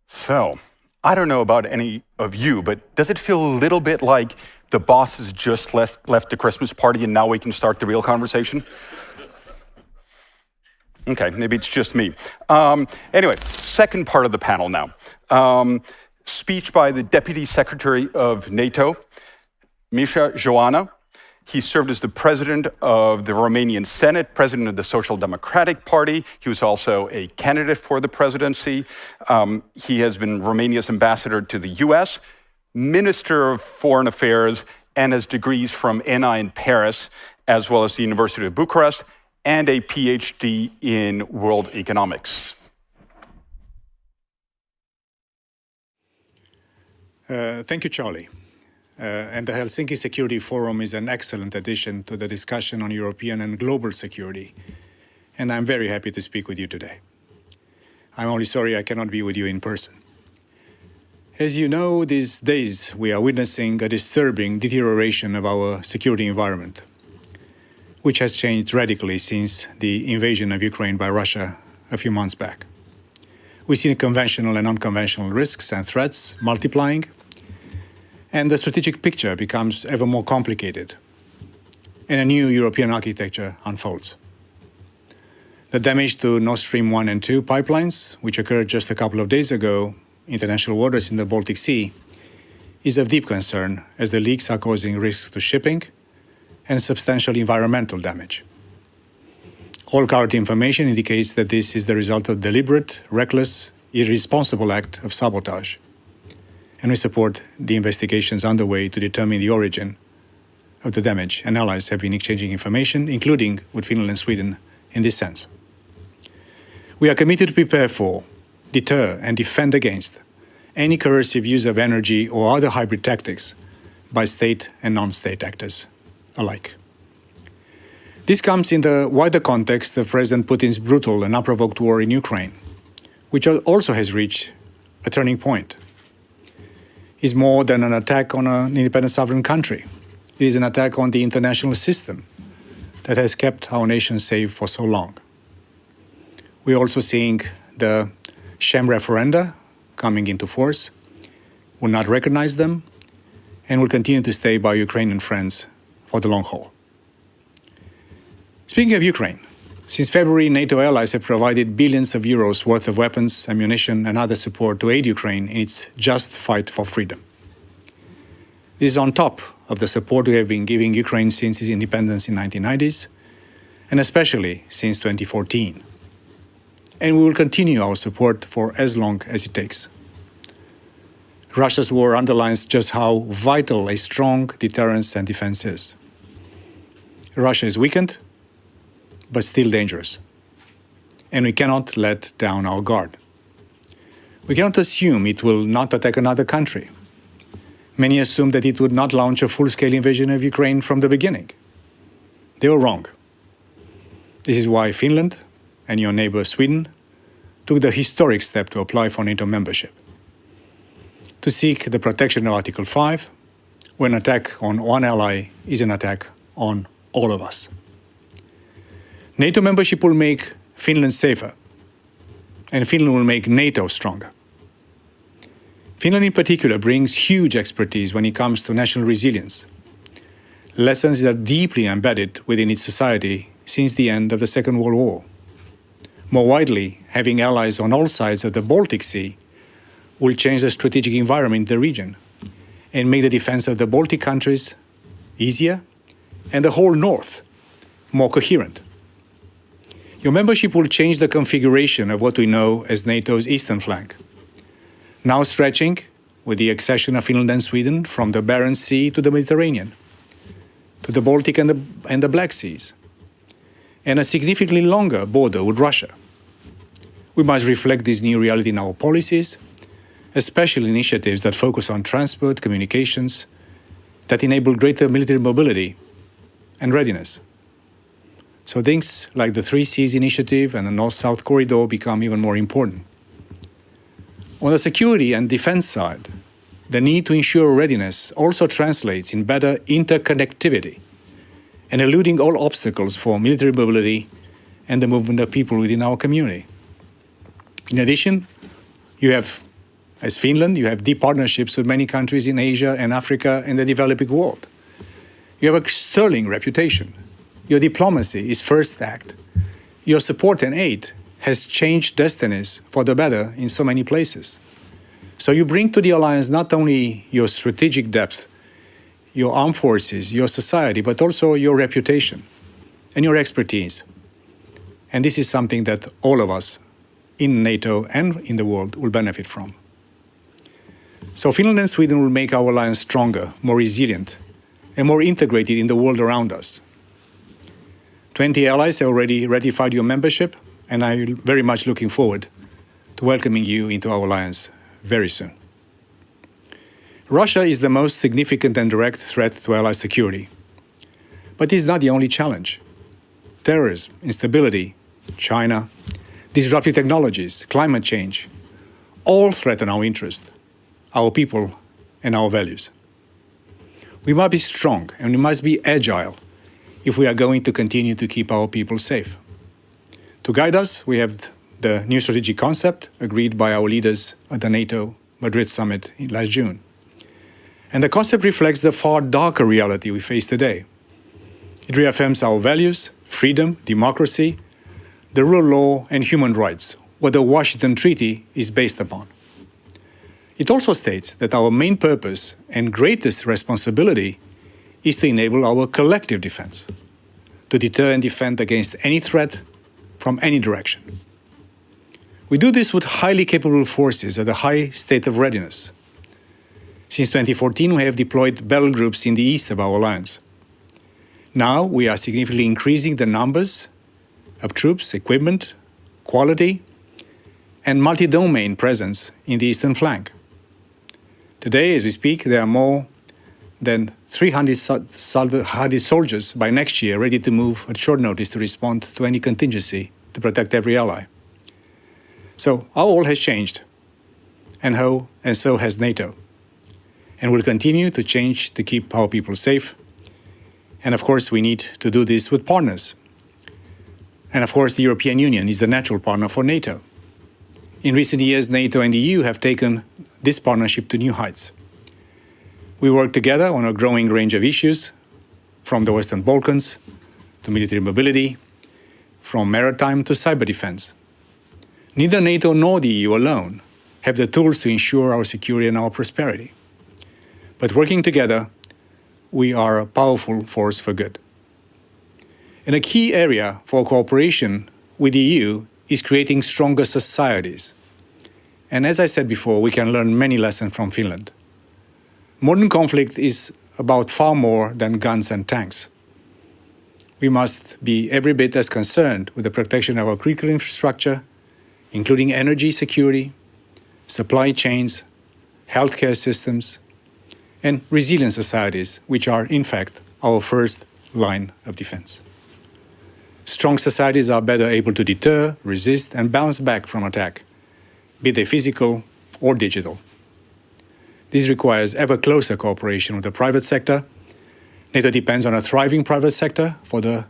So, I don't know about any of you, but does it feel a little bit like the boss has just left the Christmas party and now we can start the real conversation? Okay, maybe it's just me. Anyway, second part of the panel now. Speech by the Deputy Secretary of NATO, Mircea Geoană. He served as the president of the Romanian Senate, president of the Social Democratic Party. He was also a candidate for the presidency. He has been Romania's ambassador to the US, Minister of Foreign Affairs, and has degrees from NI in Paris, as well as the University of Bucharest, and a PhD in world economics. Thank you, Charlie. And the Helsinki Security Forum is an excellent addition to the discussion on European and global security. And I'm very happy to speak with you today. I'm only sorry I cannot be with you in person. As you know, these days we are witnessing a disturbing deterioration of our security environment, which has changed radically since the invasion of Ukraine by Russia a few months back. We've seen conventional and unconventional risks and threats multiplying, and the strategic picture becomes ever more complicated, and a new European architecture unfolds. The damage to Nord Stream 1 and 2 pipelines, which occurred just a couple of days ago in international waters in the Baltic Sea, is of deep concern as the leaks are causing risks to shipping and substantial environmental damage. All current information indicates that this is the result of deliberate, reckless, irresponsible act of sabotage. And we support the investigations underway to determine the origin of the damage, and allies have been exchanging information, including with Finland and Sweden, in this sense. We are committed to prepare for, deter, and defend against any coercive use of energy or other hybrid tactics by state and non-state actors alike. This comes in the wider context of President Putin's brutal and unprovoked war in Ukraine, which also has reached a turning point. Is more than an attack on an independent sovereign country. It is an attack on the international system that has kept our nation safe for so long. We're also seeing the sham referenda coming into force. We'll not recognize them and will continue to stay by Ukrainian friends for the long haul. Speaking of Ukraine, since February, NATO allies have provided billions of euros worth of weapons, ammunition, and other support to aid Ukraine in its just fight for freedom. This is on top of the support we have been giving Ukraine since its independence in the 1990s, and especially since 2014. And we will continue our support for as long as it takes. Russia's war underlines just how vital a strong deterrence and defense is. Russia is weakened, but still dangerous. And we cannot let down our guard. We cannot assume it will not attack another country. Many assumed that it would not launch a full-scale invasion of Ukraine from the beginning. They were wrong. This is why Finland and your neighbor Sweden took the historic step to apply for NATO membership. To seek the protection of Article 5, when an attack on one ally is an attack on all of us. NATO membership will make Finland safer, and Finland will make NATO stronger. Finland in particular brings huge expertise when it comes to national resilience, lessons that are deeply embedded within its society since the end of the Second World War. More widely, having allies on all sides of the Baltic Sea will change the strategic environment in the region and make the defense of the Baltic countries easier and the whole North more coherent. Your membership will change the configuration of what we know as NATO's eastern flank, now stretching, with the accession of Finland and Sweden, from the Barents Sea to the Mediterranean, to the Baltic and the Black Seas, and a significantly longer border with Russia. We must reflect this new reality in our policies, especially initiatives that focus on transport, communications, that enable greater military mobility and readiness. So things like the Three Seas Initiative and the North-South Corridor become even more important. On the security and defense side, the need to ensure readiness also translates in better interconnectivity and eluding all obstacles for military mobility and the movement of people within our community. In addition, you have As Finland, you have deep partnerships with many countries in Asia and Africa and the developing world. You have a sterling reputation. Your diplomacy is first act. Your support and aid has changed destinies for the better in so many places. So you bring to the alliance not only your strategic depth, your armed forces, your society, but also your reputation and your expertise. And this is something that all of us in NATO and in the world will benefit from. So Finland and Sweden will make our alliance stronger, more resilient, and more integrated in the world around us. 20 allies have already ratified your membership, and I'm very much looking forward to welcoming you into our alliance very soon. Russia is the most significant and direct threat to Allied security. But it is not the only challenge. Terrorism, instability, China, disruptive technologies, climate change, all threaten our interest, our people, and our values. We must be strong and we must be agile if we are going to continue to keep our people safe. To guide us, we have the new strategic concept agreed by our leaders at the NATO Madrid summit last June. And the concept reflects the far darker reality we face today. It reaffirms our values, freedom, democracy, the rule of law, and human rights, what the Washington Treaty is based upon. It also states that our main purpose and greatest responsibility is to enable our collective defense, to deter and defend against any threat from any direction. We do this with highly capable forces at a high state of readiness. Since 2014, we have deployed battle groups in the east of our alliance. Now we are significantly increasing the numbers of troops, equipment, quality, and multi-domain presence in the eastern flank. Today, as we speak, there are more than 300 soldiers by next year ready to move at short notice to respond to any contingency to protect every ally. So our role has changed, and so has NATO. And will continue to change to keep our people safe. And of course, we need to do this with partners. And of course, the European Union is the natural partner for NATO. In recent years, NATO and the EU have taken this partnership to new heights. We work together on a growing range of issues, from the Western Balkans to military mobility, from maritime to cyber defense. Neither NATO nor the EU alone have the tools to ensure our security and our prosperity. But working together, we are a powerful force for good. And a key area for cooperation with the EU is creating stronger societies. And as I said before, we can learn many lessons from Finland. Modern conflict is about far more than guns and tanks. We must be every bit as concerned with the protection of our critical infrastructure, including energy security, supply chains, healthcare systems, and resilient societies, which are, in fact, our first line of defense. Strong societies are better able to deter, resist, and bounce back from attack, be they physical or digital. This requires ever closer cooperation with the private sector. NATO depends on a thriving private sector for the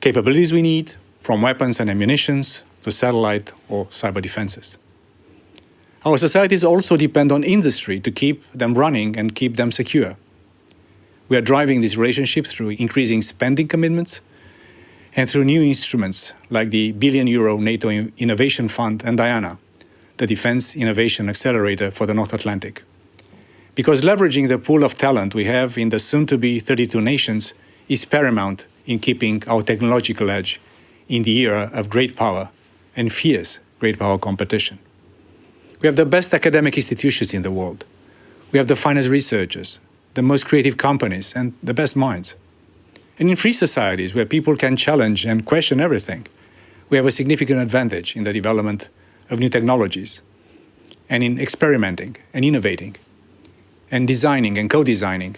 capabilities we need, from weapons and ammunition to satellite or cyber defenses. Our societies also depend on industry to keep them running and keep them secure. We are driving this relationship through increasing spending commitments and through new instruments like the €1 billion NATO Innovation Fund and Geoană, the Defense Innovation Accelerator for the North Atlantic. Because leveraging the pool of talent we have in the soon-to-be 32 nations is paramount in keeping our technological edge in the era of great power and fierce great power competition. We have the best academic institutions in the world. We have the finest researchers, the most creative companies, and the best minds. And in free societies where people can challenge and question everything, we have a significant advantage in the development of new technologies and in experimenting and innovating and designing and co-designing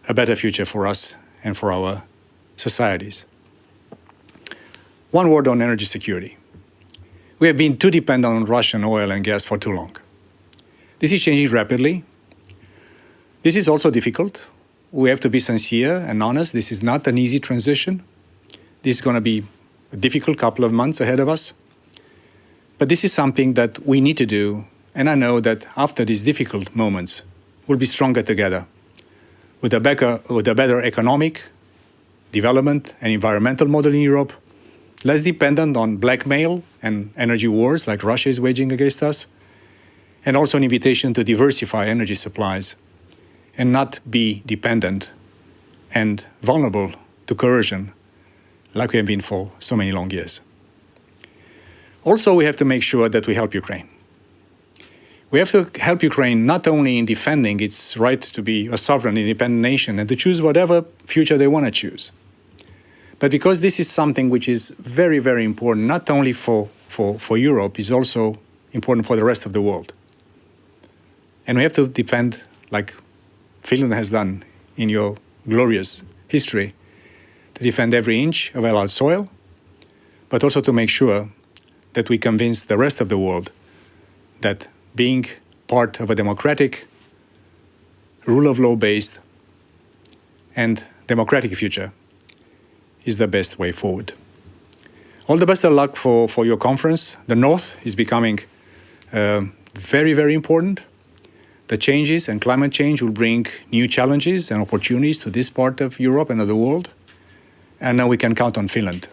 a better future for us and for our societies. One word on energy security. We have been too dependent on Russian oil and gas for too long. This is changing rapidly. This is also difficult. We have to be sincere and honest. This is not an easy transition. This is going to be a difficult couple of months ahead of us. But this is something that we need to do And I know that after these difficult moments, we'll be stronger together with a better economic, development and environmental model in Europe, less dependent on blackmail and energy wars like Russia is waging against us, and also an invitation to diversify energy supplies and not be dependent and vulnerable to coercion like we have been for so many long years. Also, we have to make sure that we help Ukraine. We have to help Ukraine not only in defending its right to be a sovereign, independent nation and to choose whatever future they want to choose, but because this is something which is very, very important, not only for Europe, it's also important for the rest of the world. And we have to defend, like Finland has done in your glorious history, to defend every inch of our soil, but also to make sure that we convince the rest of the world that being part of a democratic, rule of law based and democratic future is the best way forward. All the best of luck for your conference. The North is becoming very, very important. The changes and climate change will bring new challenges and opportunities to this part of Europe and of the world. And now we can count on Finland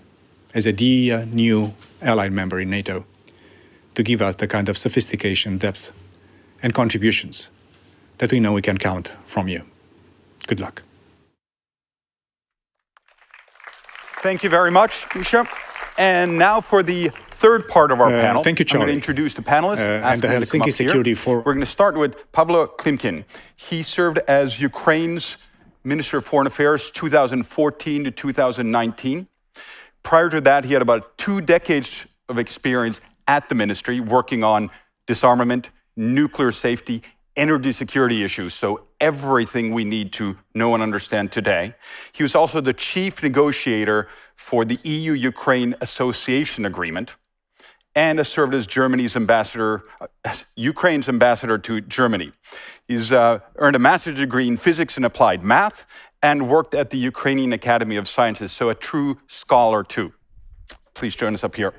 as a dear new allied member in NATO to give us the kind of sophistication, depth, and contributions that we know we can count from you. Good luck. Thank you very much, Mircea. And now for the third part of our panel. Thank you, Charlie. I'm going to introduce the panelists. And the Helsinki Security Forum. We're going to start with Pavlo Klimkin. He served as Ukraine's Minister of Foreign Affairs 2014 to 2019. Prior to that, he had about 2 decades of experience at the ministry working on disarmament, nuclear safety, energy security issues, so everything we need to know and understand today. He was also the chief negotiator for the EU-Ukraine Association Agreement and has served as Ukraine's ambassador to Germany. He's earned a master's degree in physics and applied math and worked at the Ukrainian Academy of Sciences, so a true scholar too. Please join us up here.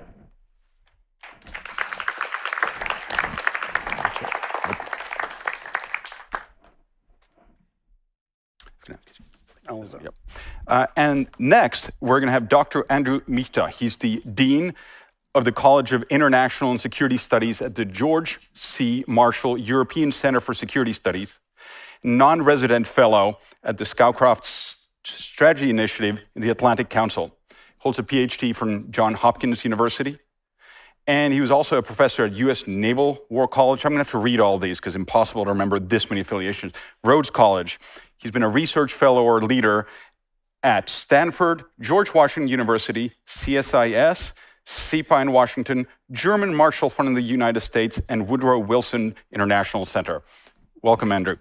And next, we're going to have Dr. Andrew Michta. He's the Dean of the College of International and Security Studies at the George C. Marshall European Center for Security Studies, non-resident fellow at the Scowcroft Strategy Initiative in the Atlantic Council. Holds a PhD from Johns Hopkins University. And he was also a professor at U.S. Naval War College. I'm going to have to read all these because it's impossible to remember this many affiliations. Rhodes College. He's been a research fellow or leader at Stanford, George Washington University, CSIS, CEPA in Washington, German Marshall Fund in the United States, and Woodrow Wilson International Center. Welcome, Andrew.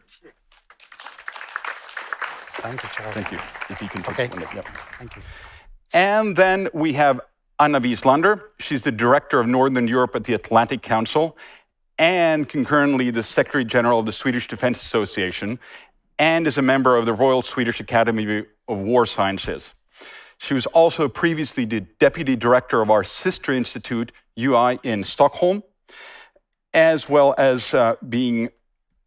Thank you, Charlie. Thank you. If you can take Okay. one up, yep. Thank you. And then we have Anna Wieslander. She's the director of Northern Europe at the Atlantic Council and concurrently the Secretary General of the Swedish Defense Association and is a member of the Royal Swedish Academy of War Sciences. She was also previously the Deputy Director of our sister institute, UI, in Stockholm, as well as being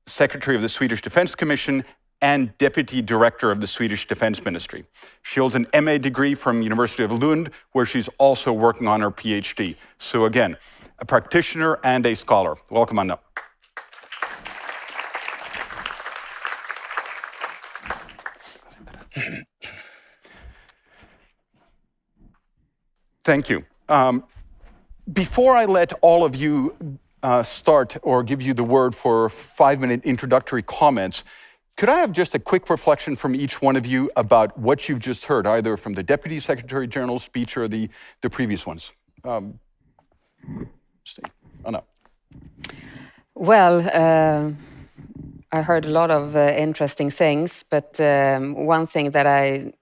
Secretary of the Swedish Defense Commission and Deputy Director of the Swedish Defense Ministry. She holds an MA degree from University of Lund, where she's also working on her PhD. So again, a practitioner and a scholar. Welcome, Anna. Thank you. Before I let all of you start or give you the word for 5-minute introductory comments, could I have just a quick reflection from each one of you about what you've just heard, either from the Deputy Secretary General's speech or the previous ones? Anna. Well, I heard a lot of interesting things, but one thing that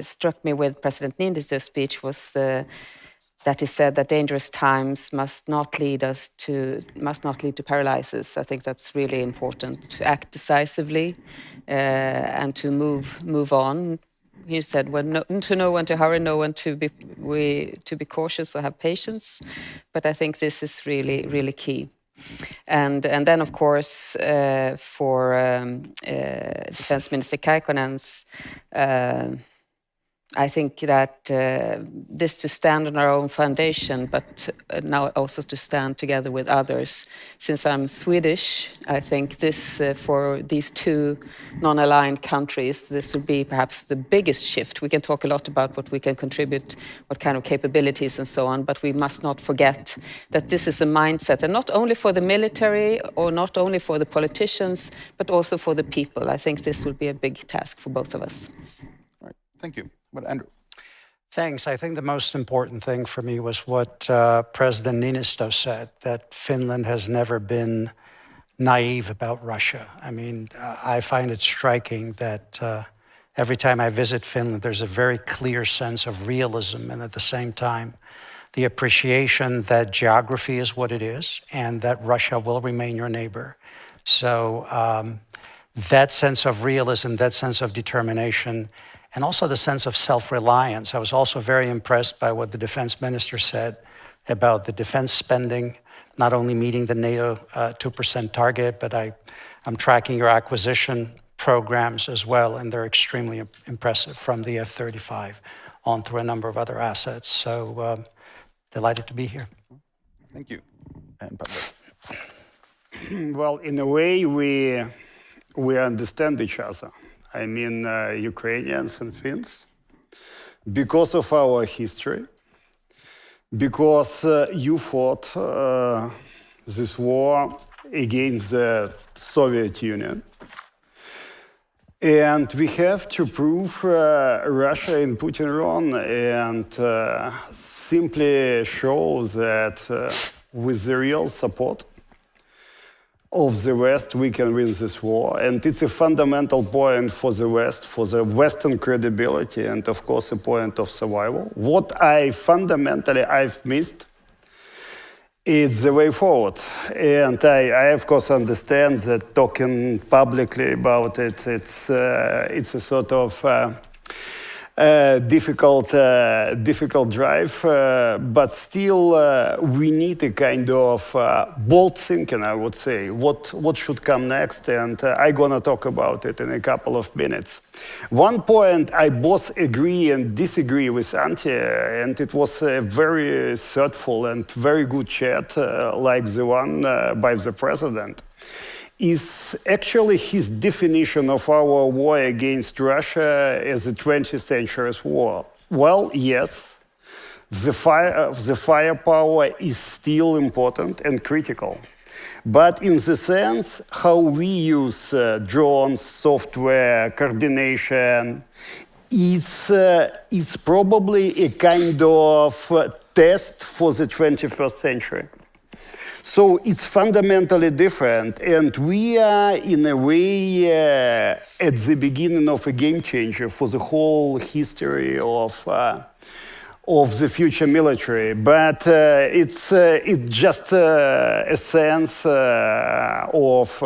struck me with President Niinistö's speech was that he said that dangerous times must not lead to paralysis. I think that's really important, to act decisively and to move on. He said to know when to hurry, know when to be cautious or have patience. But I think this is really, really key. And then, of course, for Defense Minister Kaikkonen's, I think that this to stand on our own foundation, but now also to stand together with others. Since I'm Swedish, I think this, for these two non-aligned countries, this would be perhaps the biggest shift. We can talk a lot about what we can contribute, what kind of capabilities and so on, but we must not forget that this is a mindset, and not only for the military or not only for the politicians, but also for the people. I think this will be a big task for both of us. All right, thank you. But Andrew. Thanks. I think the most important thing for me was what President Niinistö said, that Finland has never been naive about Russia. I mean, I find it striking that every time I visit Finland, there's a very clear sense of realism, and at the same time, the appreciation that geography is what it is and that Russia will remain your neighbor. So that sense of realism, that sense of determination, and also the sense of self-reliance. I was also very impressed by what the defense minister said about the defense spending, not only meeting the NATO 2% target, but I'm tracking your acquisition programs as well, and they're extremely impressive, from the F-35 on through a number of other assets. So delighted to be here. Thank you. And Pavlo. Well, in a way, we understand each other. I mean, Ukrainians and Finns, because of our history, because you fought this war against the Soviet Union. And we have to prove Russia and Putin wrong, and simply show that with the real support of the West, we can win this war. And it's a fundamental point for the West, for the Western credibility, and of course a point of survival. What I've missed is the way forward. And I of course understand that talking publicly about it, it's a sort of difficult drive, but still we need a kind of bold thinking, I would say. What should come next? And I'm gonna talk about it in a couple of minutes. One point I both agree and disagree with Antti, and it was a very thoughtful and very good chat, like the one by the president, is actually his definition of our war against Russia as a 20th century war. Well, yes, the firepower is still important and critical. But in the sense how we use drones, software, coordination, it's probably a kind of test for the 21st century. So it's fundamentally different, and we are, in a way, at the beginning of a game changer for the whole history of the future military. But it's just a sense of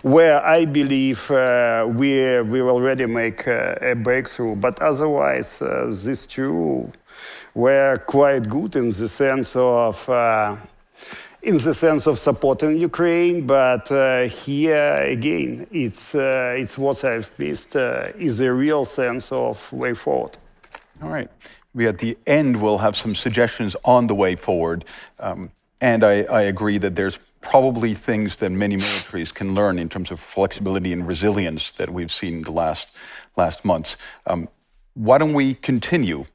where I believe we already make a breakthrough. But otherwise, these two were quite good in the sense of supporting Ukraine, but here again, it's what I've missed is a real sense of way forward. All right. We at the end will have some suggestions on the way forward, and I agree that there's probably things that many militaries can learn in terms of flexibility and resilience that we've seen in the last months. Why don't we continue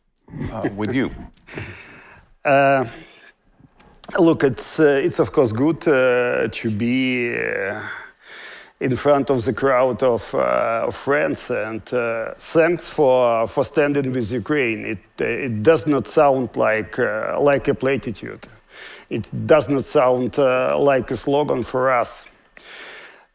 with you? Look, it's of course good to be in front of the crowd of friends, and thanks for standing with Ukraine. It does not sound like a platitude. It does not sound like a slogan for us.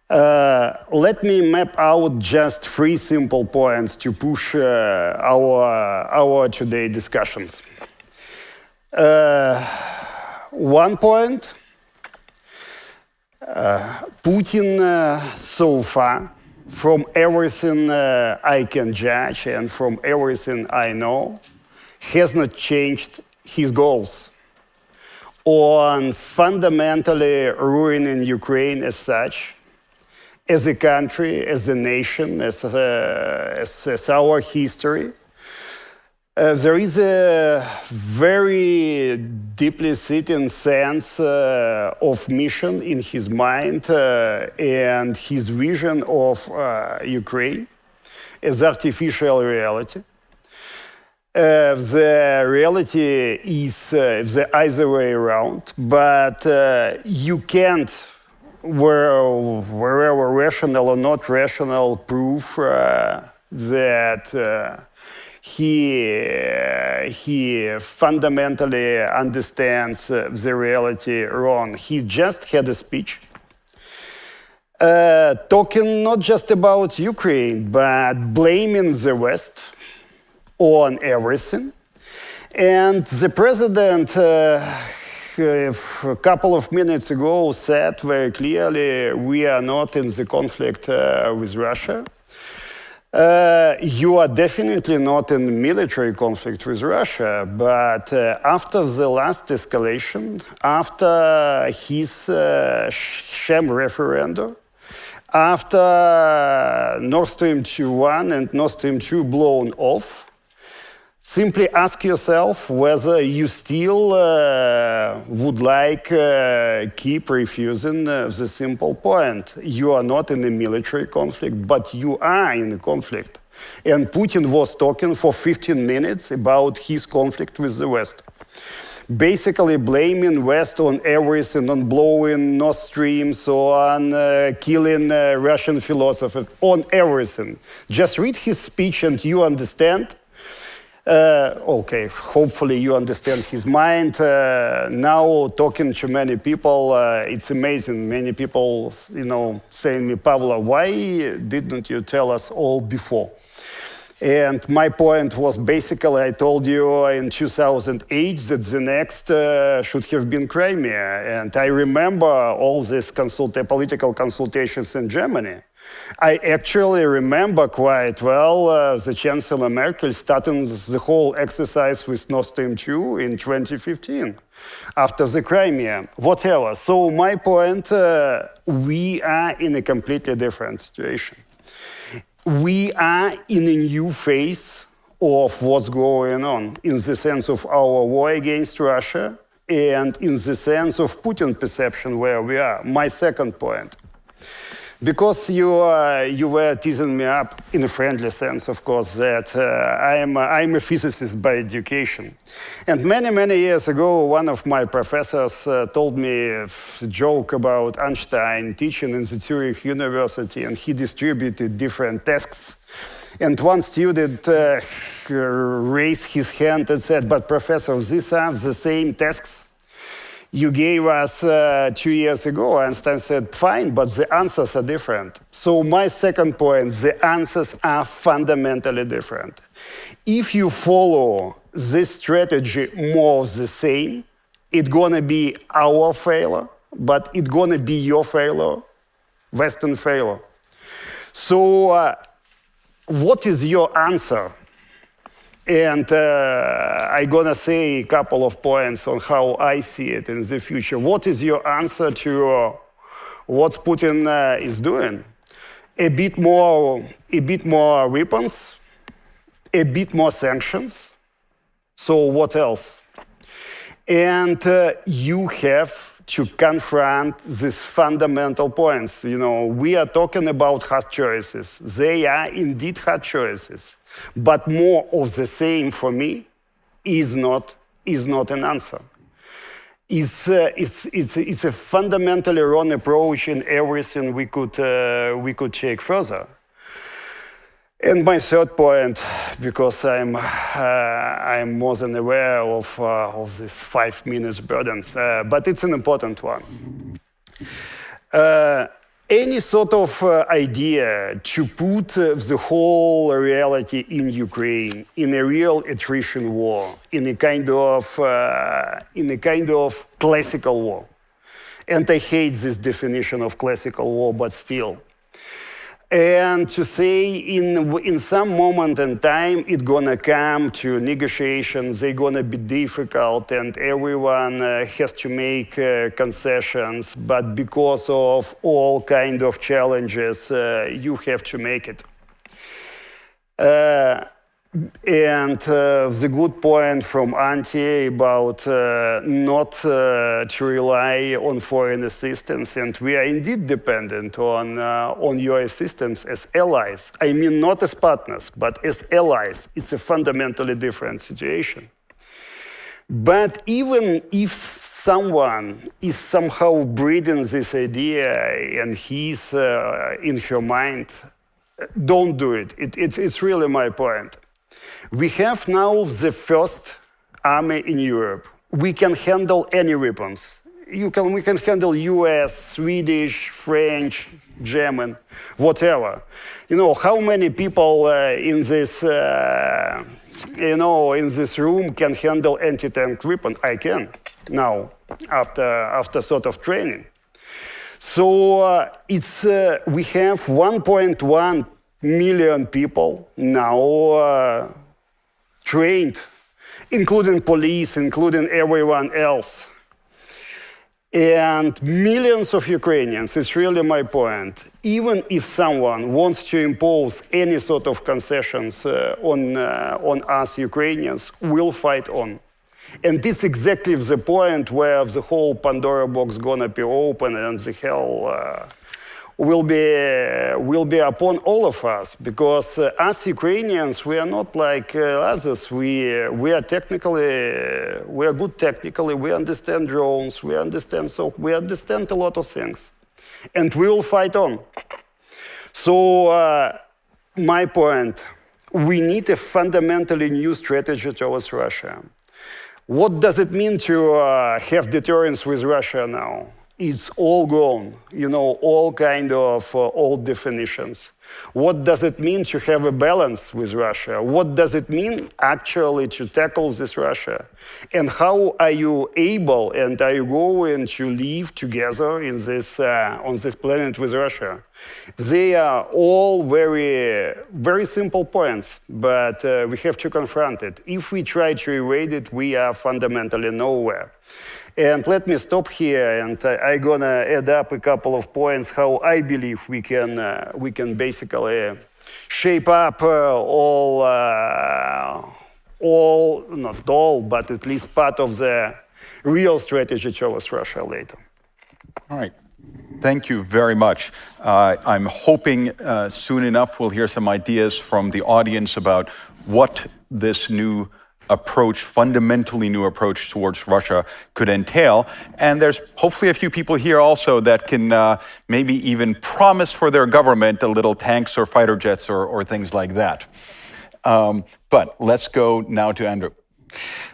Let me map out just 3 simple points to push our today discussions. One point, Putin so far, from everything I can judge and from everything I know, has not changed his goals on fundamentally ruining Ukraine as such, as a country, as a nation, as our history. There is a very deeply sitting sense of mission in his mind and his vision of Ukraine as artificial reality. The reality is the other way around, but you can't, wherever rational or not rational, prove that he fundamentally understands the reality wrong. He just had a speech talking not just about Ukraine, but blaming the West on everything. And the president a couple of minutes ago said very clearly, we are not in the conflict with Russia. You are definitely not in military conflict with Russia, but after the last escalation, after his sham referendum, after Nord Stream 2.1 and Nord Stream 2 blown off, simply ask yourself whether you still would like keep refusing the simple point. You are not in a military conflict, but you are in a conflict. And Putin was talking for 15 minutes about his conflict with the West. Basically blaming West on everything, on blowing Nord Streams, on killing Russian philosophers, on everything. Just read his speech and you understand. Okay, hopefully you understand his mind. Now talking to many people, it's amazing. Many people, saying me, Pavlo, why didn't you tell us all before? And my point was basically, I told you in 2008 that the next should have been Crimea. And I remember all these political consultations in Germany. I actually remember quite well the Chancellor Merkel starting the whole exercise with Nord Stream 2 in 2015, after the Crimea, whatever. So my point, we are in a completely different situation. We are in a new phase of what's going on, in the sense of our war against Russia and in the sense of Putin's perception where we are. My second point. Because you were teasing me up in a friendly sense, of course, that I'm a physicist by education. And many, many years ago, one of my professors told me a joke about Einstein teaching in the Zurich University, and he distributed different tasks. And one student raised his hand and said, but professor, these are the same tasks you gave us 2 years ago. Einstein said, fine, but the answers are different. So my second point, the answers are fundamentally different. If you follow this strategy more of the same, it's gonna be our failure, but it's gonna be your failure, Western failure. So what is your answer? And I'm gonna say a couple of points on how I see it in the future. What is your answer to what Putin is doing? A bit more weapons, a bit more sanctions. So what else? And you have to confront these fundamental points. We are talking about hard choices. They are indeed hard choices. But more of the same for me is not an answer. It's a fundamentally wrong approach in everything we could take further. And my third point, because I'm more than aware of this 5 minutes burdens, but it's an important one. Any sort of idea to put the whole reality in Ukraine in a real attrition war, in a kind of classical war, and I hate this definition of classical war, but still, And to say in some moment in time, it's gonna come to negotiations, they're gonna be difficult and everyone has to make concessions, but because of all kind of challenges, you have to make it. And the good point from Antti about not to rely on foreign assistance, and we are indeed dependent on your assistance as allies. I mean, not as partners, but as allies. It's a fundamentally different situation. But even if someone is somehow breeding this idea and he's in her mind, don't do it. It's really my point. We have now the first army in Europe. We can handle any weapons. We can handle US, Swedish, French, German, whatever. You know, how many people in this room can handle anti-tank weapon? I can now, after sort of training. So we have 1.1 million people now trained, including police, including everyone else. And millions of Ukrainians, it's really my point. Even if someone wants to impose any sort of concessions on us Ukrainians, we'll fight on. And this is exactly the point where the whole Pandora box gonna be open and the hell will be upon all of us, because us Ukrainians, we are not like others. We are good technically. We understand drones. We understand a lot of things, and we will fight on. So my point: we need a fundamentally new strategy towards Russia. What does it mean to have deterrence with Russia now? It's all gone, you know, all kind of old definitions. What does it mean to have a balance with Russia? What does it mean actually to tackle this Russia? And how are you able and are you going to live together in this, on this planet with Russia? They are all very, very simple points, but we have to confront it. If we try to evade it, we are fundamentally nowhere. And let me stop here, and I'm gonna add up a couple of points how I believe we can basically shape up not all, but at least part of the real strategy towards Russia later. All right. Thank you very much. I'm hoping soon enough we'll hear some ideas from the audience about what this new approach, fundamentally new approach towards Russia could entail. And there's hopefully a few people here also that can maybe even promise for their government a little tanks or fighter jets or things like that. But let's go now to Andrew.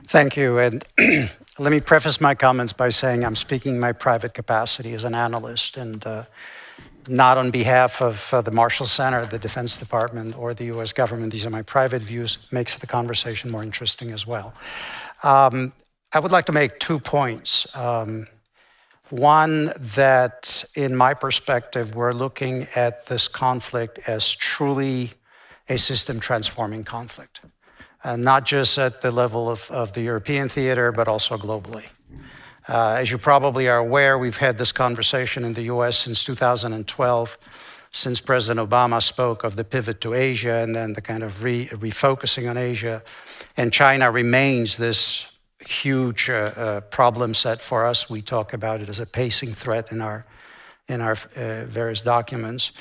Thank you. And let me preface my comments by saying I'm speaking in my private capacity as an analyst and not on behalf of the Marshall Center, the Defense Department, or the US government. These are my private views. Makes the conversation more interesting as well. I would like to make 2 points. One, that in my perspective, we're looking at this conflict as truly a system transforming conflict. Not just at the level of the European theater, but also globally. As you probably are aware, we've had this conversation in the US since 2012, since President Obama spoke of the pivot to Asia and then the kind of refocusing on Asia. And China remains this huge problem set for us. We talk about it as a pacing threat in our various documents.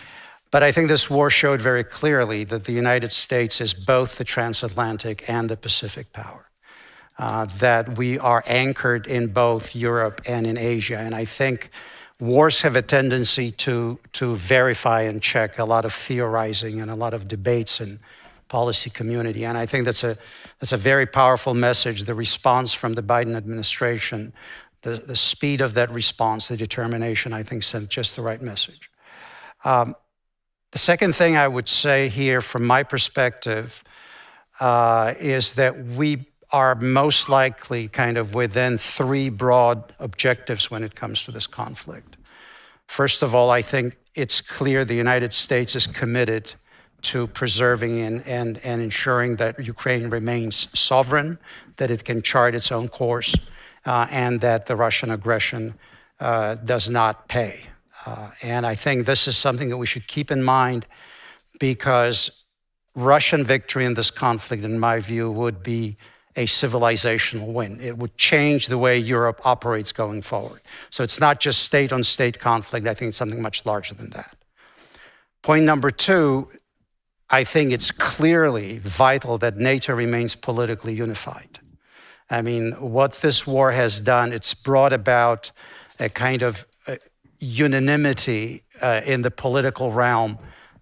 But I think this war showed very clearly that the United States is both the transatlantic and the Pacific power. That we are anchored in both Europe and in Asia. And I think wars have a tendency to verify and check a lot of theorizing and a lot of debates in policy community. And I think that's a very powerful message. The response from the Biden administration, the speed of that response, the determination, I think sent just the right message. The second thing I would say here from my perspective is that we are most likely kind of within 3 broad objectives when it comes to this conflict. First of all, I think it's clear the United States is committed to preserving and ensuring that Ukraine remains sovereign, that it can chart its own course, and that the Russian aggression does not pay. And I think this is something that we should keep in mind, because Russian victory in this conflict, in my view, would be a civilizational win. It would change the way Europe operates going forward. So it's not just state-on-state conflict. I think it's something much larger than that. Point number two, I think it's clearly vital that NATO remains politically unified. I mean, what this war has done, it's brought about a kind of unanimity in the political realm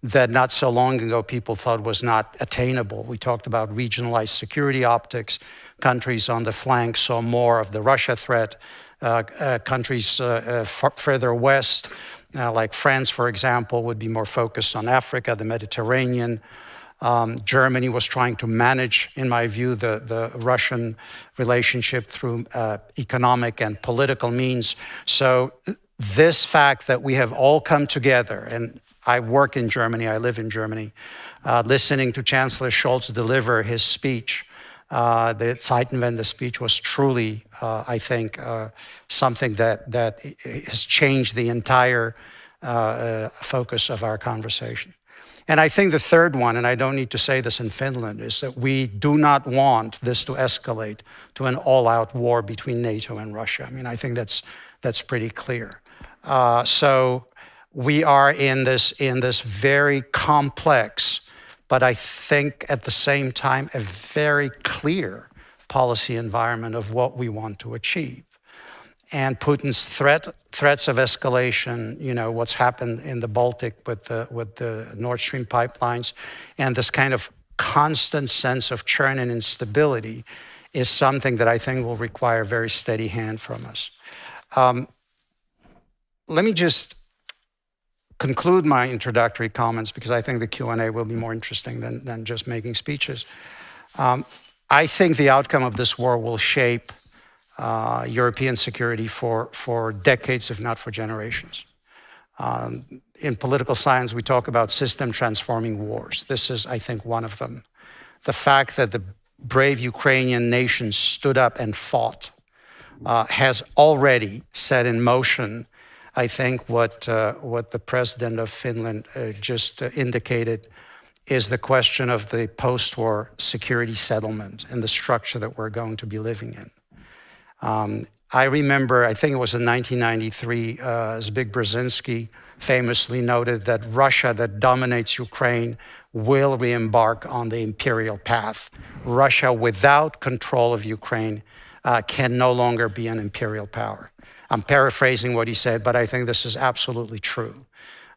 that not so long ago people thought was not attainable. We talked about regionalized security optics. Countries on the flank saw more of the Russia threat. Countries further west, like France, for example, would be more focused on Africa, the Mediterranean. Germany was trying to manage, in my view, the Russian relationship through economic and political means. So this fact that we have all come together, and I work in Germany, I live in Germany, listening to Chancellor Scholz deliver his speech, the Zeitenwende speech was truly, I think, something that has changed the entire focus of our conversation. And I think the third one, and I don't need to say this in Finland, is that we do not want this to escalate to an all-out war between NATO and Russia. I mean, I think that's pretty clear. So we are in this very complex, but I think at the same time a very clear policy environment of what we want to achieve. And Putin's threats of escalation, you know, what's happened in the Baltic with the Nord Stream pipelines, and this kind of constant sense of churn and instability is something that I think will require a very steady hand from us. Let me just conclude my introductory comments, because I think the Q&A will be more interesting than just making speeches. I think the outcome of this war will shape European security for decades, if not for generations. In political science, we talk about system transforming wars. This is, I think, one of them. The fact that the brave Ukrainian nation stood up and fought has already set in motion, I think, what the president of Finland just indicated is the question of the post-war security settlement and the structure that we're going to be living in. I remember, I think it was in 1993, Zbigniew Brzezinski famously noted that Russia that dominates Ukraine will re-embark on the imperial path. Russia without control of Ukraine can no longer be an imperial power. I'm paraphrasing what he said, but I think this is absolutely true.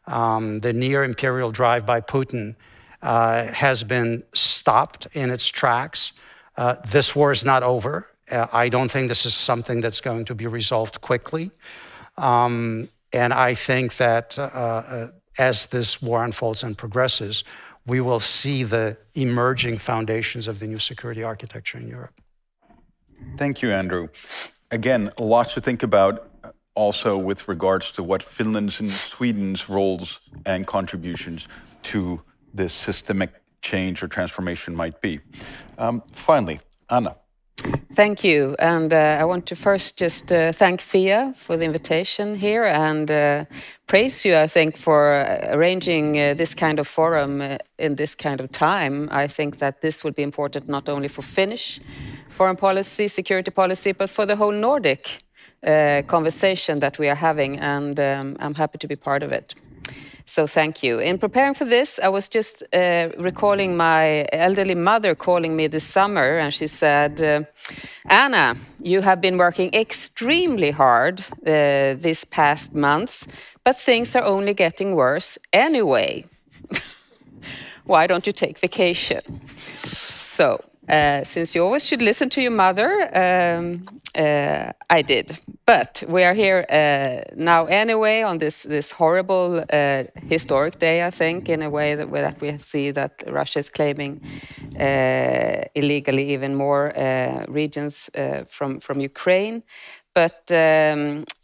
The near-imperial drive by Putin has been stopped in its tracks. This war is not over. I don't think this is something that's going to be resolved quickly. And I think that as this war unfolds and progresses, we will see the emerging foundations of the new security architecture in Europe. Thank you, Andrew. Again, lots to think about also with regards to what Finland's and Sweden's roles and contributions to this systemic change or transformation might be. Finally, Anna. Thank you. And I want to first just thank FIIA for the invitation here and praise you, I think, for arranging this kind of forum in this kind of time. I think that this would be important not only for Finnish foreign policy, security policy, but for the whole Nordic conversation that we are having. And I'm happy to be part of it. So thank you. In preparing for this, I was just recalling my elderly mother calling me this summer, and she said, Anna, you have been working extremely hard these past months, but things are only getting worse anyway. Why don't you take vacation? So, since you always should listen to your mother, I did. But we are here now anyway on this horrible historic day, I think, in a way that we see that Russia is claiming illegally even more regions from Ukraine. But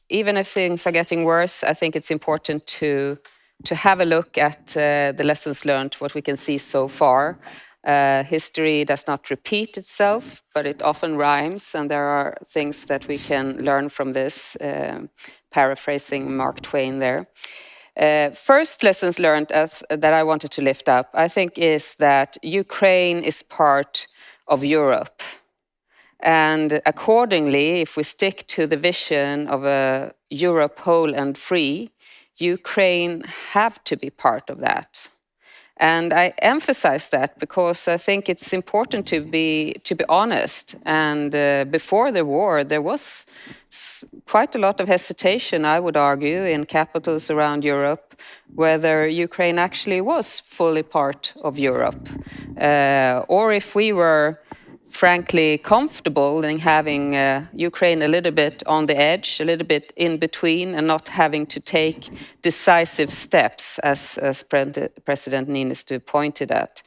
even if things are getting worse, I think it's important to to have a look at the lessons learned, what we can see so far. History does not repeat itself, but it often rhymes, and there are things that we can learn from this, paraphrasing Mark Twain there. First lessons learned that I wanted to lift up, I think, is that Ukraine is part of Europe. And accordingly, if we stick to the vision of a Europe whole and free, Ukraine have to be part of that. And I emphasize that because I think it's important to be honest. And before the war, there was quite a lot of hesitation, I would argue, in capitals around Europe, whether Ukraine actually was fully part of Europe, or if we were frankly comfortable in having Ukraine a little bit on the edge, a little bit in between, and not having to take decisive steps, as President Niinistö pointed at.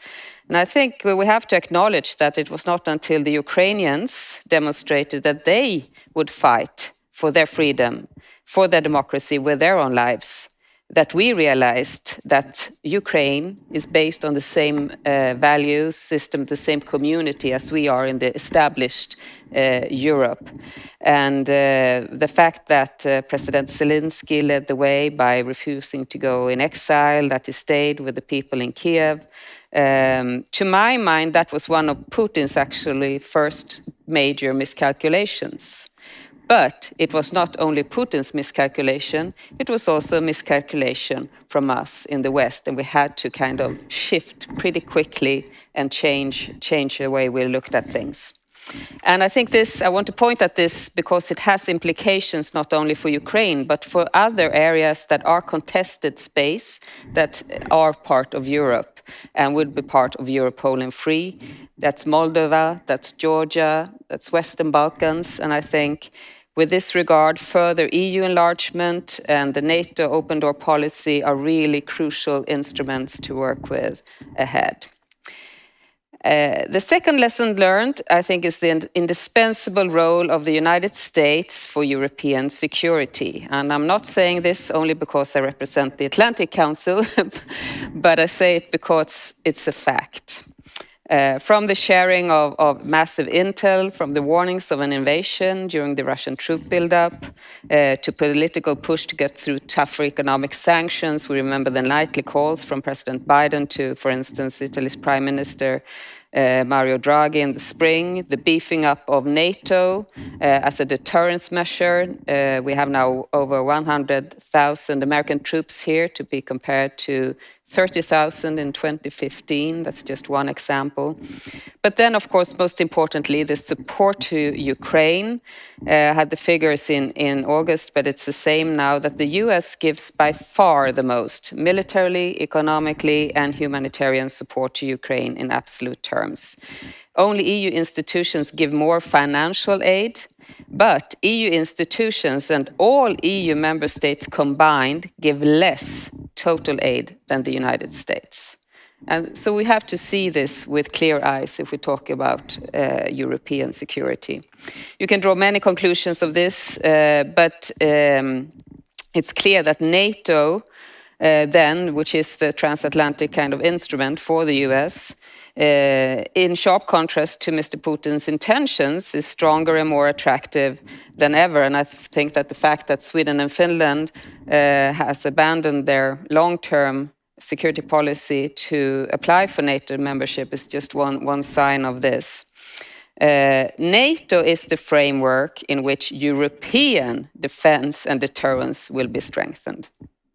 And I think we have to acknowledge that it was not until the Ukrainians demonstrated that they would fight for their freedom, for their democracy with their own lives, that we realized that Ukraine is based on the same values system, the same community as we are in the established Europe. And the fact that President Zelensky led the way by refusing to go in exile, that he stayed with the people in Kiev, to my mind, that was one of Putin's actually first major miscalculations. But it was not only Putin's miscalculation, it was also a miscalculation from us in the West, and we had to kind of shift pretty quickly and change the way we looked at things. And I think I want to point at this because it has implications not only for Ukraine, but for other areas that are contested space that are part of Europe and would be part of Europe whole and free. That's Moldova, that's Georgia, that's Western Balkans, and I think with this regard, further EU enlargement and the NATO open door policy are really crucial instruments to work with ahead. The second lesson learned, I think, is the indispensable role of the United States for European security. And I'm not saying this only because I represent the Atlantic Council, but I say it because it's a fact. From the sharing of massive intel, from the warnings of an invasion during the Russian troop buildup, to political push to get through tougher economic sanctions. We remember the nightly calls from President Biden to, for instance, Italy's Prime Minister Mario Draghi in the spring, the beefing up of NATO as a deterrence measure. We have now over 100,000 American troops here, to be compared to 30,000 in 2015. That's just one example. But then, of course, most importantly, the support to Ukraine. Had the figures in August, but it's the same now, that the US gives by far the most militarily, economically, and humanitarian support to Ukraine in absolute terms. Only EU institutions give more financial aid, but EU institutions and all EU member states combined give less total aid than the United States. And so we have to see this with clear eyes if we talk about European security. You can draw many conclusions of this, but it's clear that NATO, then, which is the transatlantic kind of instrument for the US, in sharp contrast to Mr. Putin's intentions, is stronger and more attractive than ever. And I think that the fact that Sweden and Finland has abandoned their long-term security policy to apply for NATO membership is just one sign of this. NATO is the framework in which European defense and deterrence will be strengthened.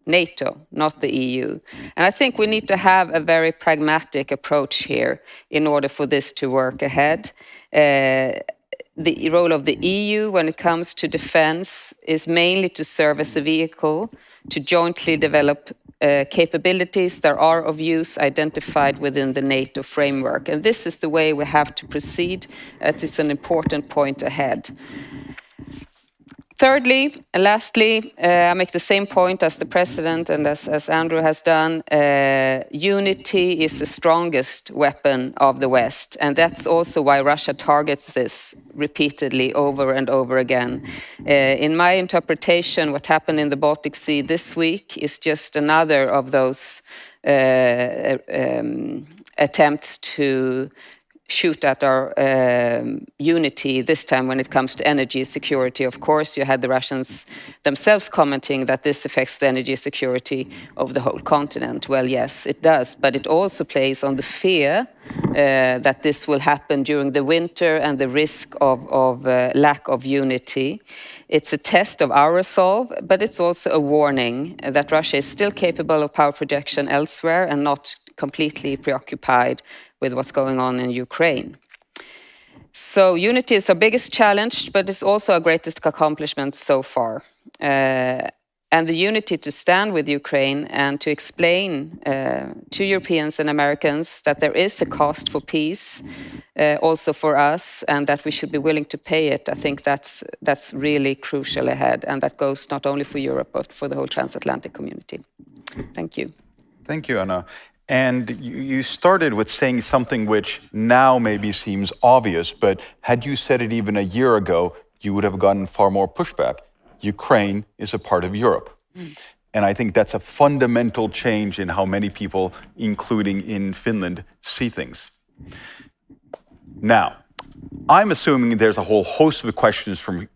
NATO, not the EU. And I think we need to have a very pragmatic approach here in order for this to work ahead. The role of the EU when it comes to defense is mainly to serve as a vehicle to jointly develop capabilities that are of use identified within the NATO framework. And this is the way we have to proceed. It is an important point ahead. Thirdly, lastly, I make the same point as the President and as Andrew has done. Unity is the strongest weapon of the West, and that's also why Russia targets this repeatedly over and over again. In my interpretation, what happened in the Baltic Sea this week is just another of those attempts to shoot at our unity, this time when it comes to energy security. Of course, you had the Russians themselves commenting that this affects the energy security of the whole continent. Well, yes, it does, but it also plays on the fear that this will happen during the winter and the risk of lack of unity. It's a test of our resolve, but it's also a warning that Russia is still capable of power projection elsewhere and not completely preoccupied with what's going on in Ukraine. So unity is our biggest challenge, but it's also our greatest accomplishment so far. And the unity to stand with Ukraine and to explain to Europeans and Americans that there is a cost for peace, also for us, and that we should be willing to pay it. I think that's really crucial ahead, and that goes not only for Europe, but for the whole transatlantic community. Thank you. Thank you, Anna. And you started with saying something which now maybe seems obvious, but had you said it even a year ago, you would have gotten far more pushback. Ukraine is a part of Europe. And I think that's a fundamental change in how many people, including in Finland, see things. Now, I'm assuming there's a whole host of questions from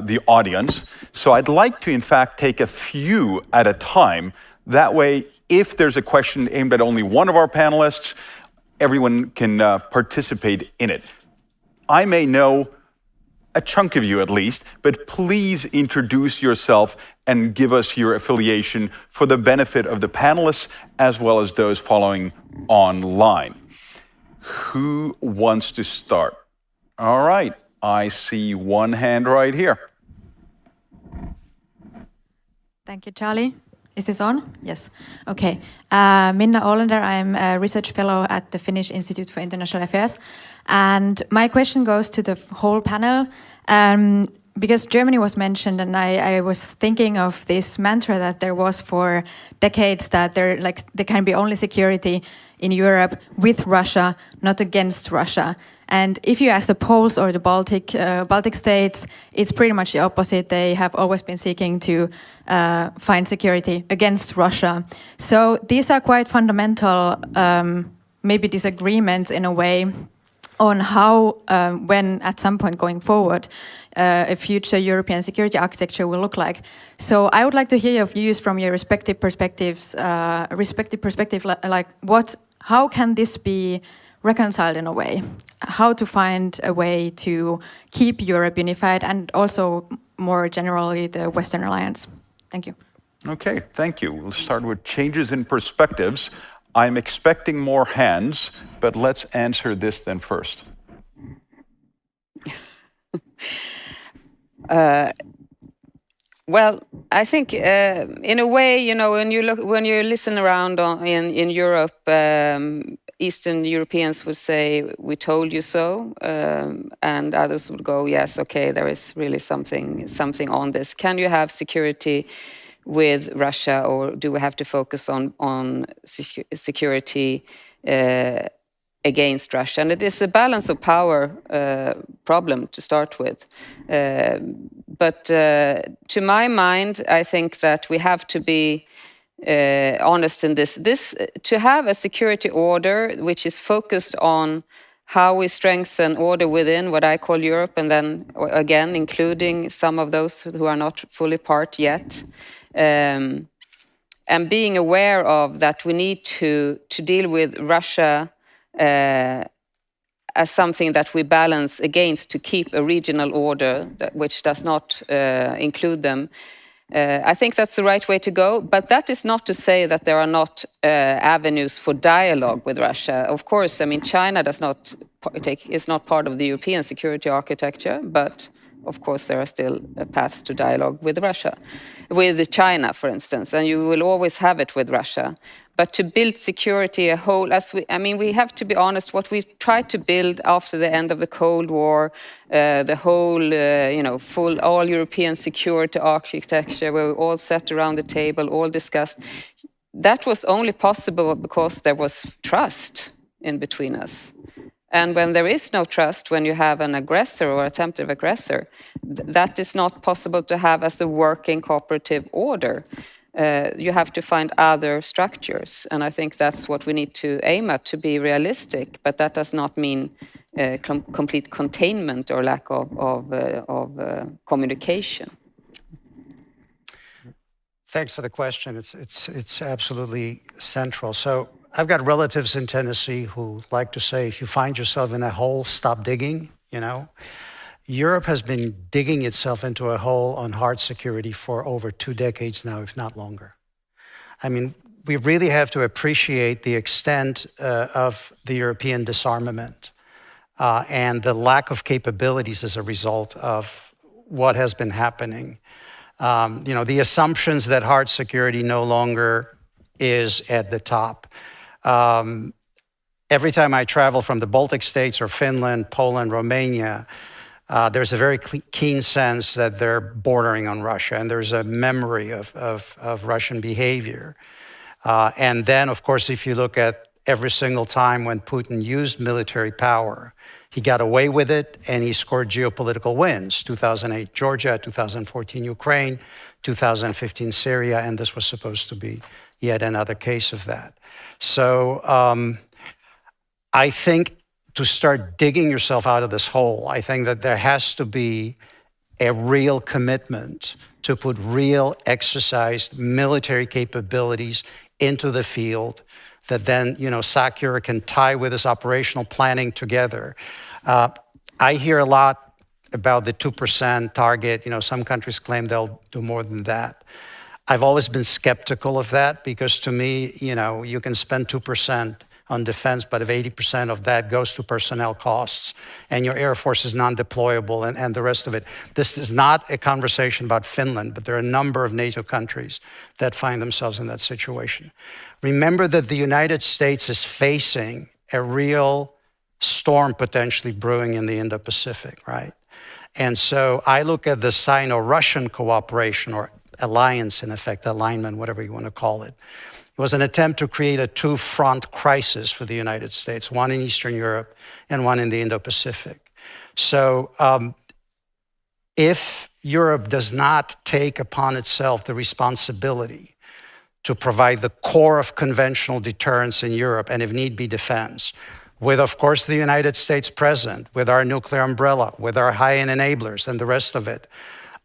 the audience, so I'd like to, in fact, take a few at a time. That way, if there's a question aimed at only one of our panelists, everyone can participate in it. I may know a chunk of you at least, but please introduce yourself and give us your affiliation for the benefit of the panelists as well as those following online. Who wants to start? All right, I see one hand right here. Thank you, Charlie. Is this on? Yes. Okay. Minna Olander, I'm a research fellow at the Finnish Institute for International Affairs. And my question goes to the whole panel, because Germany was mentioned, and I was thinking of this mantra that there was for decades, that there can be only security in Europe with Russia, not against Russia. And if you ask the Poles or the Baltic states, it's pretty much the opposite. They have always been seeking to find security against Russia. So these are quite fundamental, maybe disagreements in a way, on how, when at some point going forward, a future European security architecture will look like. So I would like to hear your views from your respective perspectives, like how can this be reconciled in a way? How to find a way to keep Europe unified and also more generally the Western Alliance? Thank you. Okay, thank you. We'll start with changes in perspectives. I'm expecting more hands, but let's answer this then first. Well, I think in a way, you know, when you listen around in Europe, Eastern Europeans would say, "We told you so," and others would go, "Yes, okay, there is really something on this. Can you have security with Russia, or do we have to focus on security against Russia?" And it is a balance of power problem to start with. But to my mind, I think that we have to be honest in this. To have a security order which is focused on how we strengthen order within what I call Europe, and then again including some of those who are not fully part yet, and being aware of that we need to deal with Russia as something that we balance against to keep a regional order which does not include them. I think that's the right way to go, but that is not to say that there are not avenues for dialogue with Russia. Of course, I mean, China is not part of the European security architecture, but of course, there are still paths to dialogue with Russia, with China, for instance, and you will always have it with Russia. But to build security a whole, we have to be honest, what we tried to build after the end of the Cold War, the whole, full all European security architecture, where we all sat around the table, all discussed, that was only possible because there was trust in between us. And when there is no trust, when you have an aggressor or attempted aggressor, that is not possible to have as a working cooperative order. You have to find other structures. And I think that's what we need to aim at, to be realistic. But that does not mean complete containment or lack of communication. Thanks for the question. It's absolutely central. So I've got relatives in Tennessee who like to say, if you find yourself in a hole, stop digging, Europe has been digging itself into a hole on hard security for over 2 decades now, if not longer. I mean, we really have to appreciate the extent of the European disarmament and the lack of capabilities as a result of what has been happening. The assumptions that hard security no longer is at the top. Every time I travel from the Baltic states or Finland, Poland, Romania, there's a very keen sense that they're bordering on Russia, and there's a memory of Russian behavior. And then, of course, if you look at every single time when Putin used military power, he got away with it and he scored geopolitical wins. 2008 Georgia, 2014 Ukraine, 2015 Syria, and this was supposed to be yet another case of that. So I think to start digging yourself out of this hole, I think that there has to be a real commitment to put real exercised military capabilities into the field that then, SACEUR can tie with this operational planning together. I hear a lot about the 2% target. Some countries claim they'll do more than that. I've always been skeptical of that because to me, you can spend 2% on defense, but if 80% of that goes to personnel costs and your Air Force is non-deployable and the rest of it. This is not a conversation about Finland, but there are a number of NATO countries that find themselves in that situation. Remember that the United States is facing a real storm potentially brewing in the Indo-Pacific, right? And so I look at the Sino-Russian cooperation or alliance, in effect, alignment, whatever you want to call it. It was an attempt to create a two-front crisis for the United States, one in Eastern Europe and one in the Indo-Pacific. So if Europe does not take upon itself the responsibility to provide the core of conventional deterrence in Europe, and if need be defense, with, of course, the United States present, with our nuclear umbrella, with our high-end enablers and the rest of it,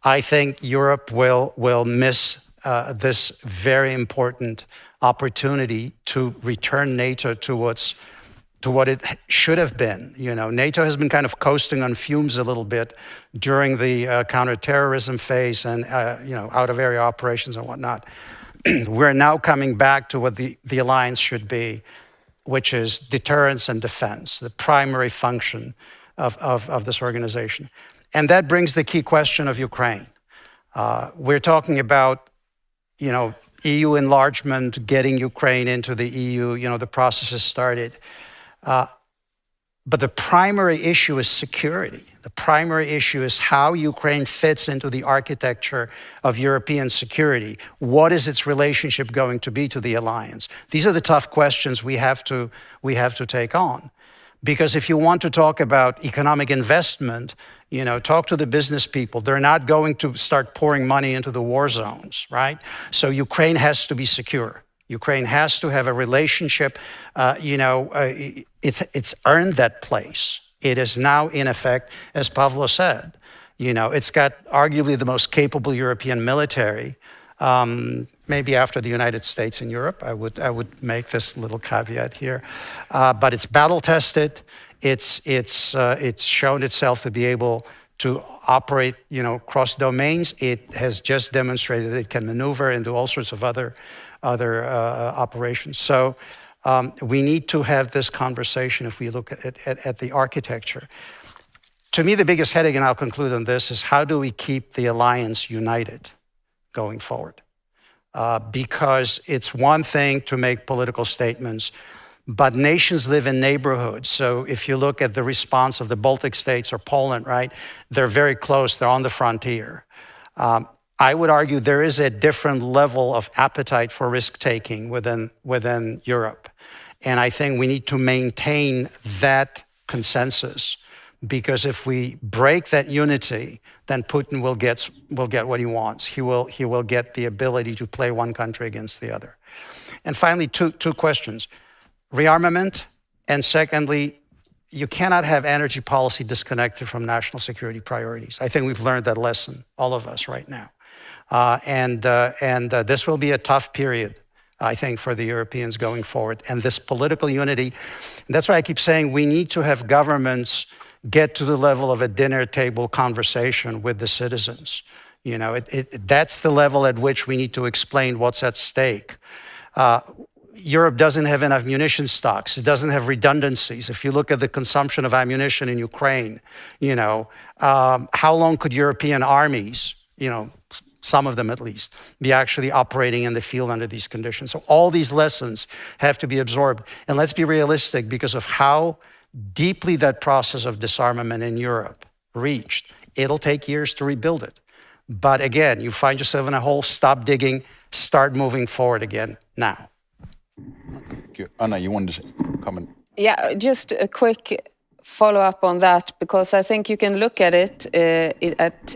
I think Europe will miss this very important opportunity to return NATO to what it should have been. NATO has been kind of coasting on fumes a little bit during the counterterrorism phase and out-of-area operations and whatnot. We're now coming back to what the alliance should be, which is deterrence and defense, the primary function of this organization. And that brings the key question of Ukraine. We're talking about, EU enlargement, getting Ukraine into the EU, the process has started. But the primary issue is security. The primary issue is how Ukraine fits into the architecture of European security. What is its relationship going to be to the alliance? These are the tough questions we have to take on. Because if you want to talk about economic investment, talk to the business people. They're not going to start pouring money into the war zones, right? So Ukraine has to be secure. Ukraine has to have a relationship. It's earned that place. It is now, in effect, as Pavlo said, it's got arguably the most capable European military, maybe after the United States in Europe. I would make this little caveat here, but it's battle tested. It's shown itself to be able to operate, cross domains. It has just demonstrated that it can maneuver and do all sorts of other operations. So we need to have this conversation if we look at the architecture. to me, the biggest headache, and I'll conclude on this, is how do we keep the alliance united going forward? Because it's one thing to make political statements, but nations live in neighborhoods. So if you look at the response of the Baltic states or Poland, right, they're very close, they're on the frontier. I would argue there is a different level of appetite for risk-taking within Europe. And I think we need to maintain that consensus, because if we break that unity, then Putin will get what he wants. He will get the ability to play one country against the other. And finally, two questions. Rearmament, and secondly, you cannot have energy policy disconnected from national security priorities. I think we've learned that lesson, all of us right now. And this will be a tough period, I think, for the Europeans going forward. And this political unity, that's why I keep saying we need to have governments get to the level of a dinner table conversation with the citizens. You know, that's the level at which we need to explain what's at stake. Europe doesn't have enough munition stocks. It doesn't have redundancies. If you look at the consumption of ammunition in Ukraine, you know, how long could European armies, you know, some of them at least, be actually operating in the field under these conditions? So all these lessons have to be absorbed. And let's be realistic, because of how deeply that process of disarmament in Europe reached, it'll take years to rebuild it. But again, you find yourself in a hole, stop digging, start moving forward again now. Thank you. Anna, you wanted to comment? Yeah, just a quick follow-up on that, because I think you can look at it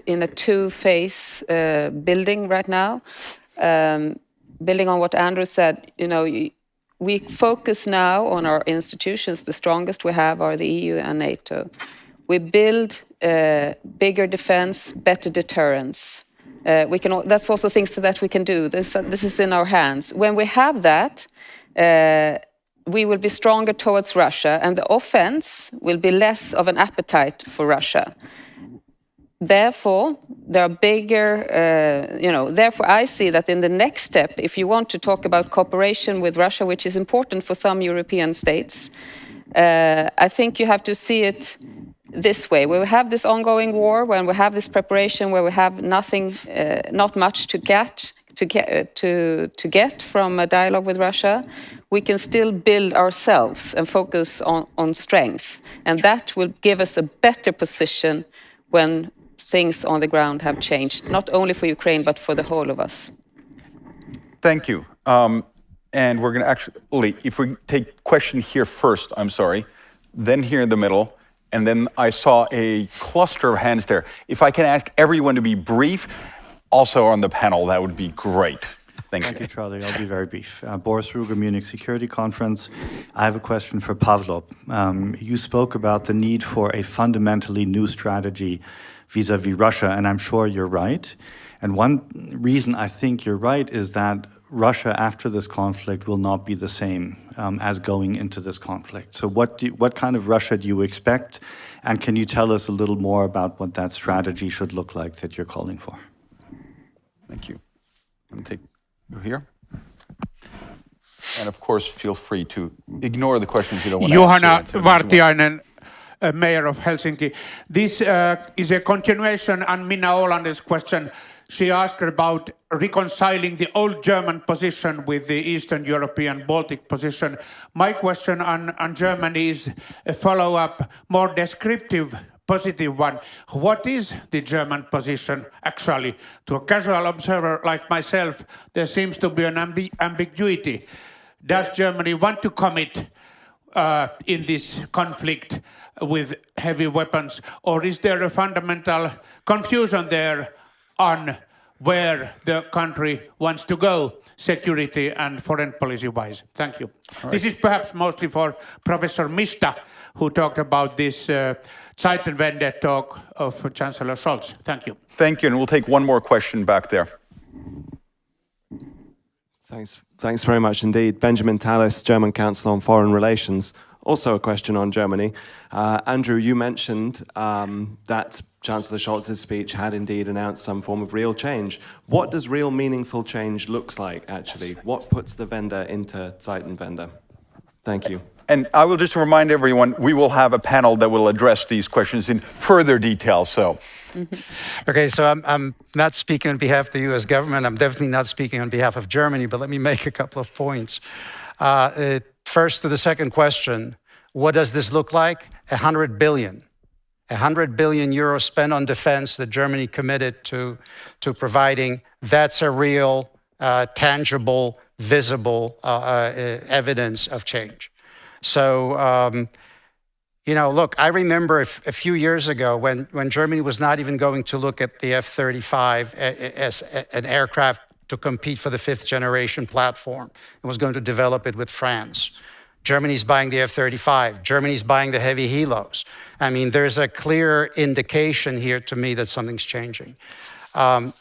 in a two-phase building right now. Building on what Andrew said, you know, we focus now on our institutions. The strongest we have are the EU and NATO. We build bigger defense, better deterrence. That's also things that we can do. This is in our hands. When we have that, we will be stronger towards Russia, and the offense will be less of an appetite for Russia. Therefore, there are bigger, therefore I see that in the next step, if you want to talk about cooperation with Russia, which is important for some European states, I think you have to see it this way. Where we have this ongoing war, when we have this preparation, where we have nothing, not much to get from a dialogue with Russia, we can still build ourselves and focus on strength. And that will give us a better position when things on the ground have changed, not only for Ukraine, but for the whole of us. Thank you. And we're going to actually, if we take question here first, I'm sorry, then here in the middle, and then I saw a cluster of hands there. If I can ask everyone to be brief, also on the panel, that would be great. Thank you, Charlie. I'll be very brief. Boris Ruger, Munich Security Conference. I have a question for Pavlo. You spoke about the need for a fundamentally new strategy vis-à-vis Russia, and I'm sure you're right. And one reason I think you're right is that Russia after this conflict will not be the same as going into this conflict. So what kind of Russia do you expect? And can you tell us a little more about what that strategy should look like that you're calling for? Thank you. I'm going to take you here. And of course, feel free to ignore the questions you don't want to answer. Juhana Vartiainen, Mayor of Helsinki. This is a continuation on Minna Ålander's question. She asked about reconciling the old German position with the Eastern European Baltic position. My question on Germany is a follow-up, more descriptive, positive one. What is the German position actually? To a casual observer like myself, there seems to be an ambiguity. Does Germany want to commit in this conflict with heavy weapons, or is there a fundamental confusion there on where the country wants to go, security and foreign policy-wise? Thank you. Right. This is perhaps mostly for Professor Michta, who talked about this Zeitenwende talk of Chancellor Scholz. Thank you. Thank you, and we'll take one more question back there. Thanks very much indeed. Benjamin Tallis, German Council on Foreign Relations. Also a question on Germany. Andrew, you mentioned that Chancellor Scholz's speech had indeed announced some form of real change. What does real meaningful change looks like, actually? What puts the Wende into Zeitenwende? Thank you. And I will just remind everyone, we will have a panel that will address these questions in further detail. So, Okay, so I'm not speaking on behalf of the U.S. government. I'm definitely not speaking on behalf of Germany, but let me make a couple of points. First, to the second question, what does this look like? 100 billion. 100 billion euros spent on defense that Germany committed to providing. That's a real, tangible, visible evidence of change. So, you know, look, I remember a few years ago when Germany was not even going to look at the F-35 as an aircraft to compete for the 5th generation platform. It was going to develop it with France. Germany's buying the F-35. Germany's buying the heavy helos. I mean, there's a clear indication here to me that something's changing. I've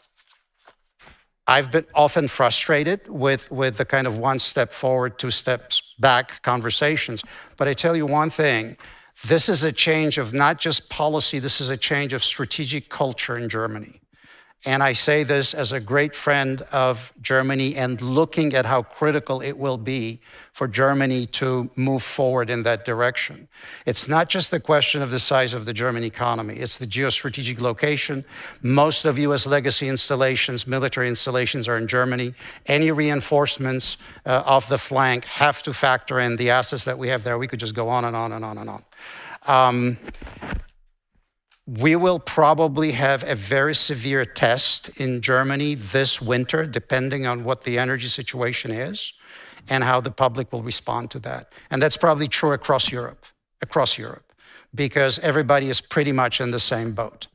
been often frustrated with the kind of one step forward, two steps back conversations. But I tell you one thing, this is a change of not just policy, this is a change of strategic culture in Germany. And I say this as a great friend of Germany and looking at how critical it will be for Germany to move forward in that direction. It's not just the question of the size of the German economy, it's the geostrategic location. Most of US legacy installations, military installations are in Germany. Any reinforcements off the flank have to factor in the assets that we have there. We could just go on and on and on and on. We will probably have a very severe test in Germany this winter, depending on what the energy situation is and how the public will respond to that. And that's probably true across Europe, because everybody is pretty much in the same boat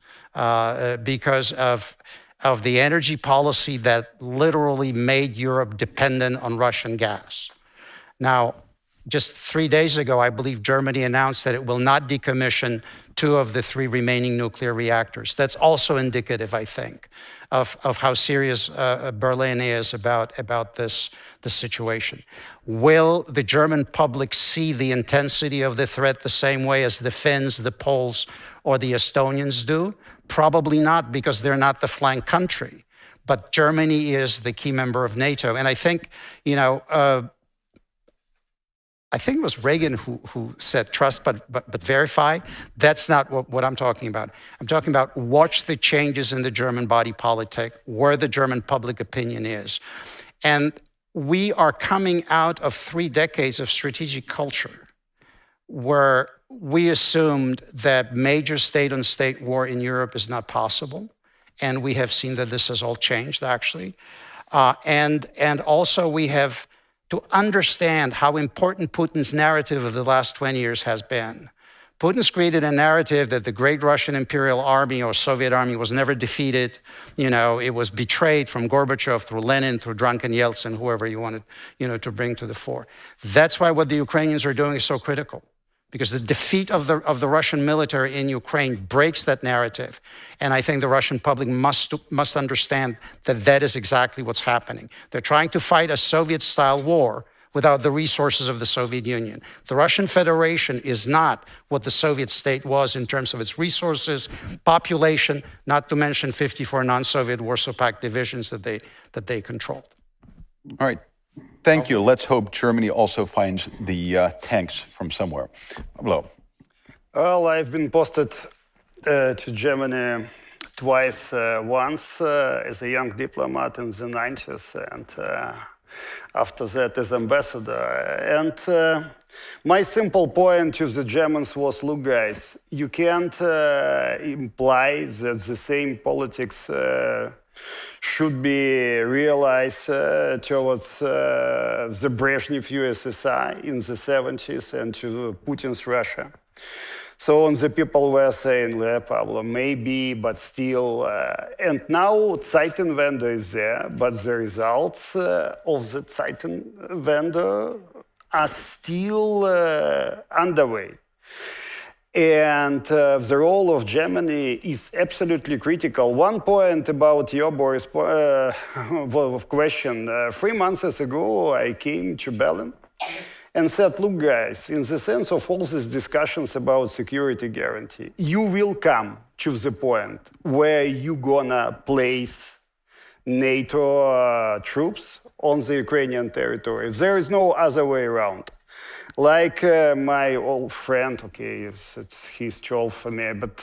because of the energy policy that literally made Europe dependent on Russian gas. Now, just 3 days ago, I believe Germany announced that it will not decommission 2 of the 3 remaining nuclear reactors. That's also indicative, I think, of how serious Berlin is about this situation. Will the German public see the intensity of the threat the same way as the Finns, the Poles, or the Estonians do? Probably not, because they're not the flank country. But Germany is the key member of NATO. And I think, you know, I think it was Reagan who said trust but verify. That's not what I'm talking about. I'm talking about watch the changes in the German body politic, where the German public opinion is. And we are coming out of 3 decades of strategic culture where we assumed that major state-on-state war in Europe is not possible. And we have seen that this has all changed, actually. And also we have to understand how important Putin's narrative of the last 20 years has been. Putin's created a narrative that the great Russian Imperial Army or Soviet army was never defeated. You know, it was betrayed from Gorbachev through Lenin, through drunken Yeltsin, whoever you wanted, you know, to bring to the fore. That's why what the Ukrainians are doing is so critical, because the defeat of the Russian military in Ukraine breaks that narrative. And I think the Russian public must understand that that is exactly what's happening. They're trying to fight a Soviet-style war without the resources of the Soviet Union. The Russian Federation is not what the Soviet state was in terms of its resources, population, not to mention 54 non-Soviet Warsaw Pact divisions that they controlled. All right. Thank you. Let's hope Germany also finds the tanks from somewhere. Pavlo. Well, I've been posted to Germany twice, once as a young diplomat in the 90s, and after that as ambassador. And my simple point to the Germans was, look guys, you can't imply that the same politics should be realized towards the Brezhnev USSR in the 70s and to Putin's Russia. So the people were saying, Pavlo, maybe, but still. And now Zeitenwende is there, but the results of the Zeitenwende are still underway. And the role of Germany is absolutely critical. One point about your, Boris, question. 3 months ago, I came to Berlin and said, look, guys, in the sense of all these discussions about security guarantee, you will come to the point where you're gonna place NATO troops on the Ukrainian territory. There is no other way around. Like my old friend, okay, he's too old for me, but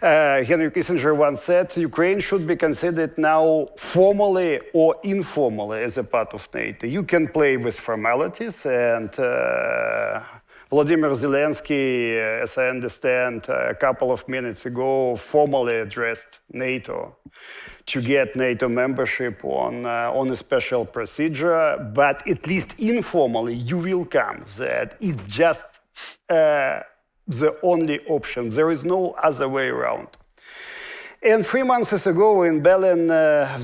Henry Kissinger once said, Ukraine should be considered now formally or informally as a part of NATO. You can play with formalities, and Vladimir Zelensky, as I understand, a couple of minutes ago, formally addressed NATO to get NATO membership on a special procedure, but at least informally you will come. That it's just the only option. There is no other way around. And 3 months ago in Berlin,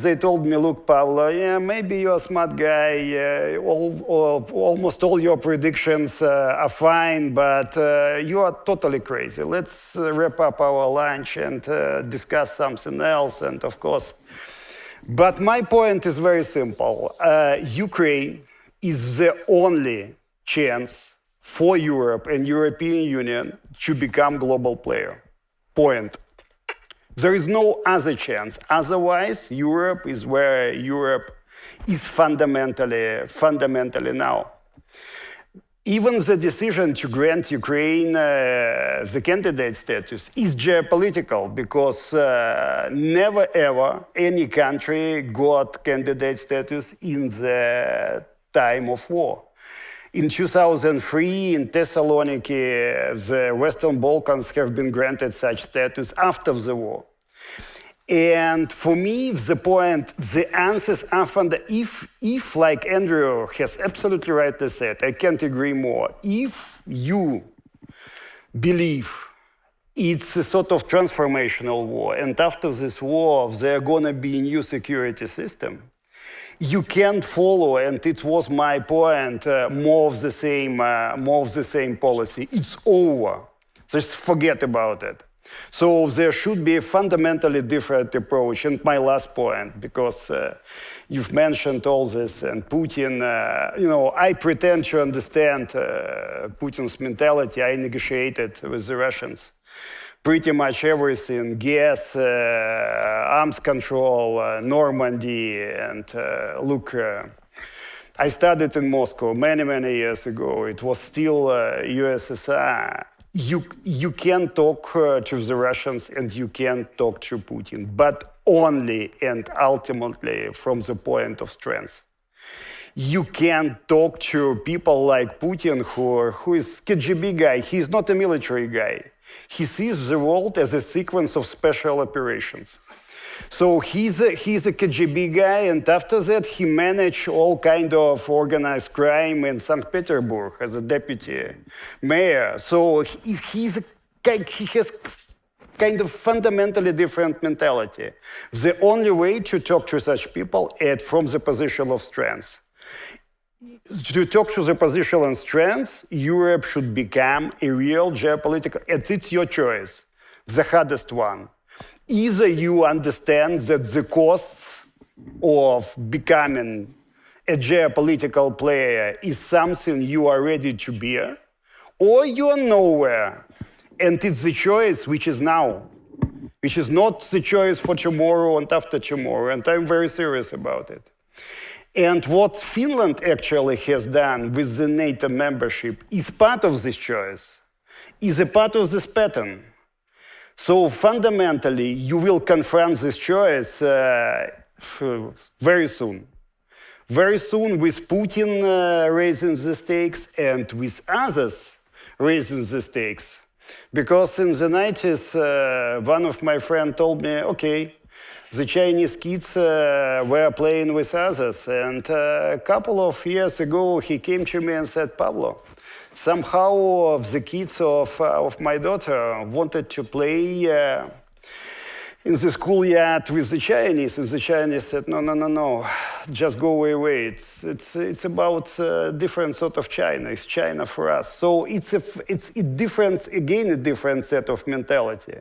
they told me, look, Pavlo, yeah, maybe you're a smart guy, almost all your predictions are fine, but you are totally crazy. Let's wrap up our lunch and discuss something else, and of course. But my point is very simple. Ukraine is the only chance for Europe and European Union to become global player. Point. There is no other chance. Otherwise, Europe is where Europe is fundamentally now. Even the decision to grant Ukraine the candidate status is geopolitical because never ever any country got candidate status in the time of war. In 2003, in Thessaloniki, the Western Balkans have been granted such status after the war. And for me, the point, the answers are if, like Andrew has absolutely rightly said, I can't agree more, if you believe it's a sort of transformational war, and after this war, there are going to be a new security system, you can't follow, and it was my point, more of the same policy. It's over. Just forget about it. So there should be a fundamentally different approach. And my last point, because you've mentioned all this, and Putin, I pretend to understand Putin's mentality. I negotiated with the Russians pretty much everything, gas, arms control, Normandy, and look, I studied in Moscow many years ago. It was still USSR. You can talk to the Russians and you can talk to Putin, but only and ultimately from the point of strength. You can talk to people like Putin, who is KGB guy. He's not a military guy. He sees the world as a sequence of special operations. So he's a KGB guy, and after that he managed all kind of organized crime in St. Petersburg as a deputy mayor. So he has kind of fundamentally different mentality. The only way to talk to such people is from the position of strength. To talk to the position of strength, Europe should become a real geopolitical, and it's your choice, the hardest one. Either you understand that the costs of becoming a geopolitical player is something you are ready to bear, or you are nowhere. And it's the choice which is now, which is not the choice for tomorrow and after tomorrow. And I'm very serious about it. And what Finland actually has done with the NATO membership is part of this choice, is a part of this pattern. So fundamentally, you will confront this choice very soon. Very soon with Putin raising the stakes and with others raising the stakes. Because in the 90s, one of my friends told me, okay, the Chinese kids were playing with others. And a couple of years ago, he came to me and said, Pavlo, somehow the kids of my daughter wanted to play in the schoolyard with the Chinese. And the Chinese said, no, just go away. It's about a different sort of China. It's China for us. So it's a different, again, a different set of mentality.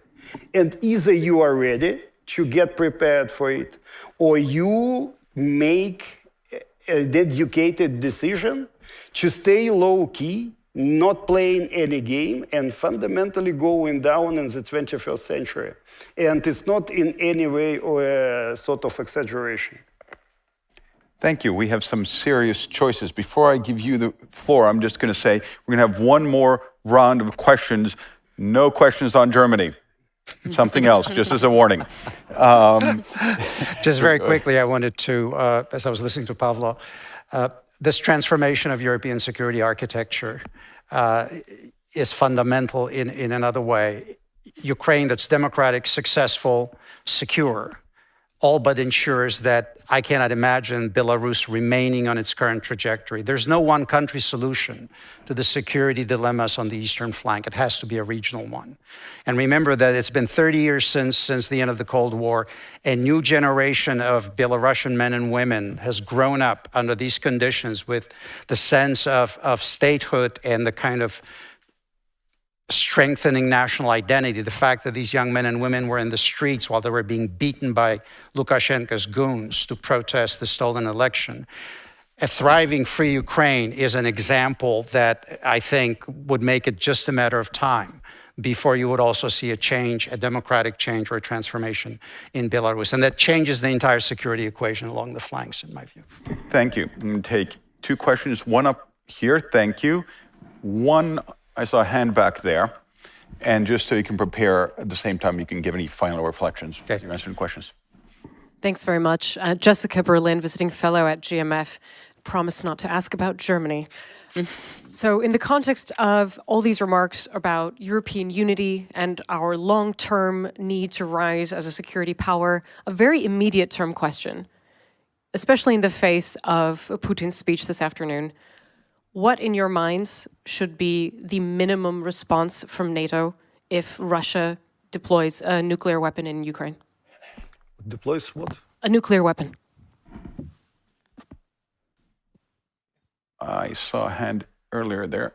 And either you are ready to get prepared for it, or you make an educated decision to stay low-key, not playing any game, and fundamentally going down in the 21st century. And it's not in any way or a sort of exaggeration. Thank you. We have some serious choices. Before I give you the floor, I'm just going to say we're going to have one more round of questions. No questions on Germany. Something else, just as a warning. Just very quickly, I wanted to, as I was listening to Pavlo, this transformation of European security architecture is fundamental in another way. Ukraine that's democratic, successful, secure, all but ensures that I cannot imagine Belarus remaining on its current trajectory. There's no one country solution to the security dilemmas on the eastern flank. It has to be a regional one. And remember that it's been 30 years since the end of the Cold War. A new generation of Belarusian men and women has grown up under these conditions with the sense of statehood and the kind of strengthening national identity. The fact that these young men and women were in the streets while they were being beaten by Lukashenko's goons to protest the stolen election. A thriving free Ukraine is an example that I think would make it just a matter of time before you would also see a change, a democratic change or a transformation in Belarus. And that changes the entire security equation along the flanks, in my view. Thank you. I'm going to take two questions. One up here, thank you. One, I saw a hand back there. And just so you can prepare, at the same time, you can give any final reflections. Okay. You're answering questions. Thanks very much. Jessica Berlin, visiting fellow at GMF. Promise not to ask about Germany. So in the context of all these remarks about European unity and our long-term need to rise as a security power, a very immediate term question, especially in the face of Putin's speech this afternoon, what in your minds should be the minimum response from NATO if Russia deploys a nuclear weapon in Ukraine? Deploys what? A nuclear weapon. I saw a hand earlier there.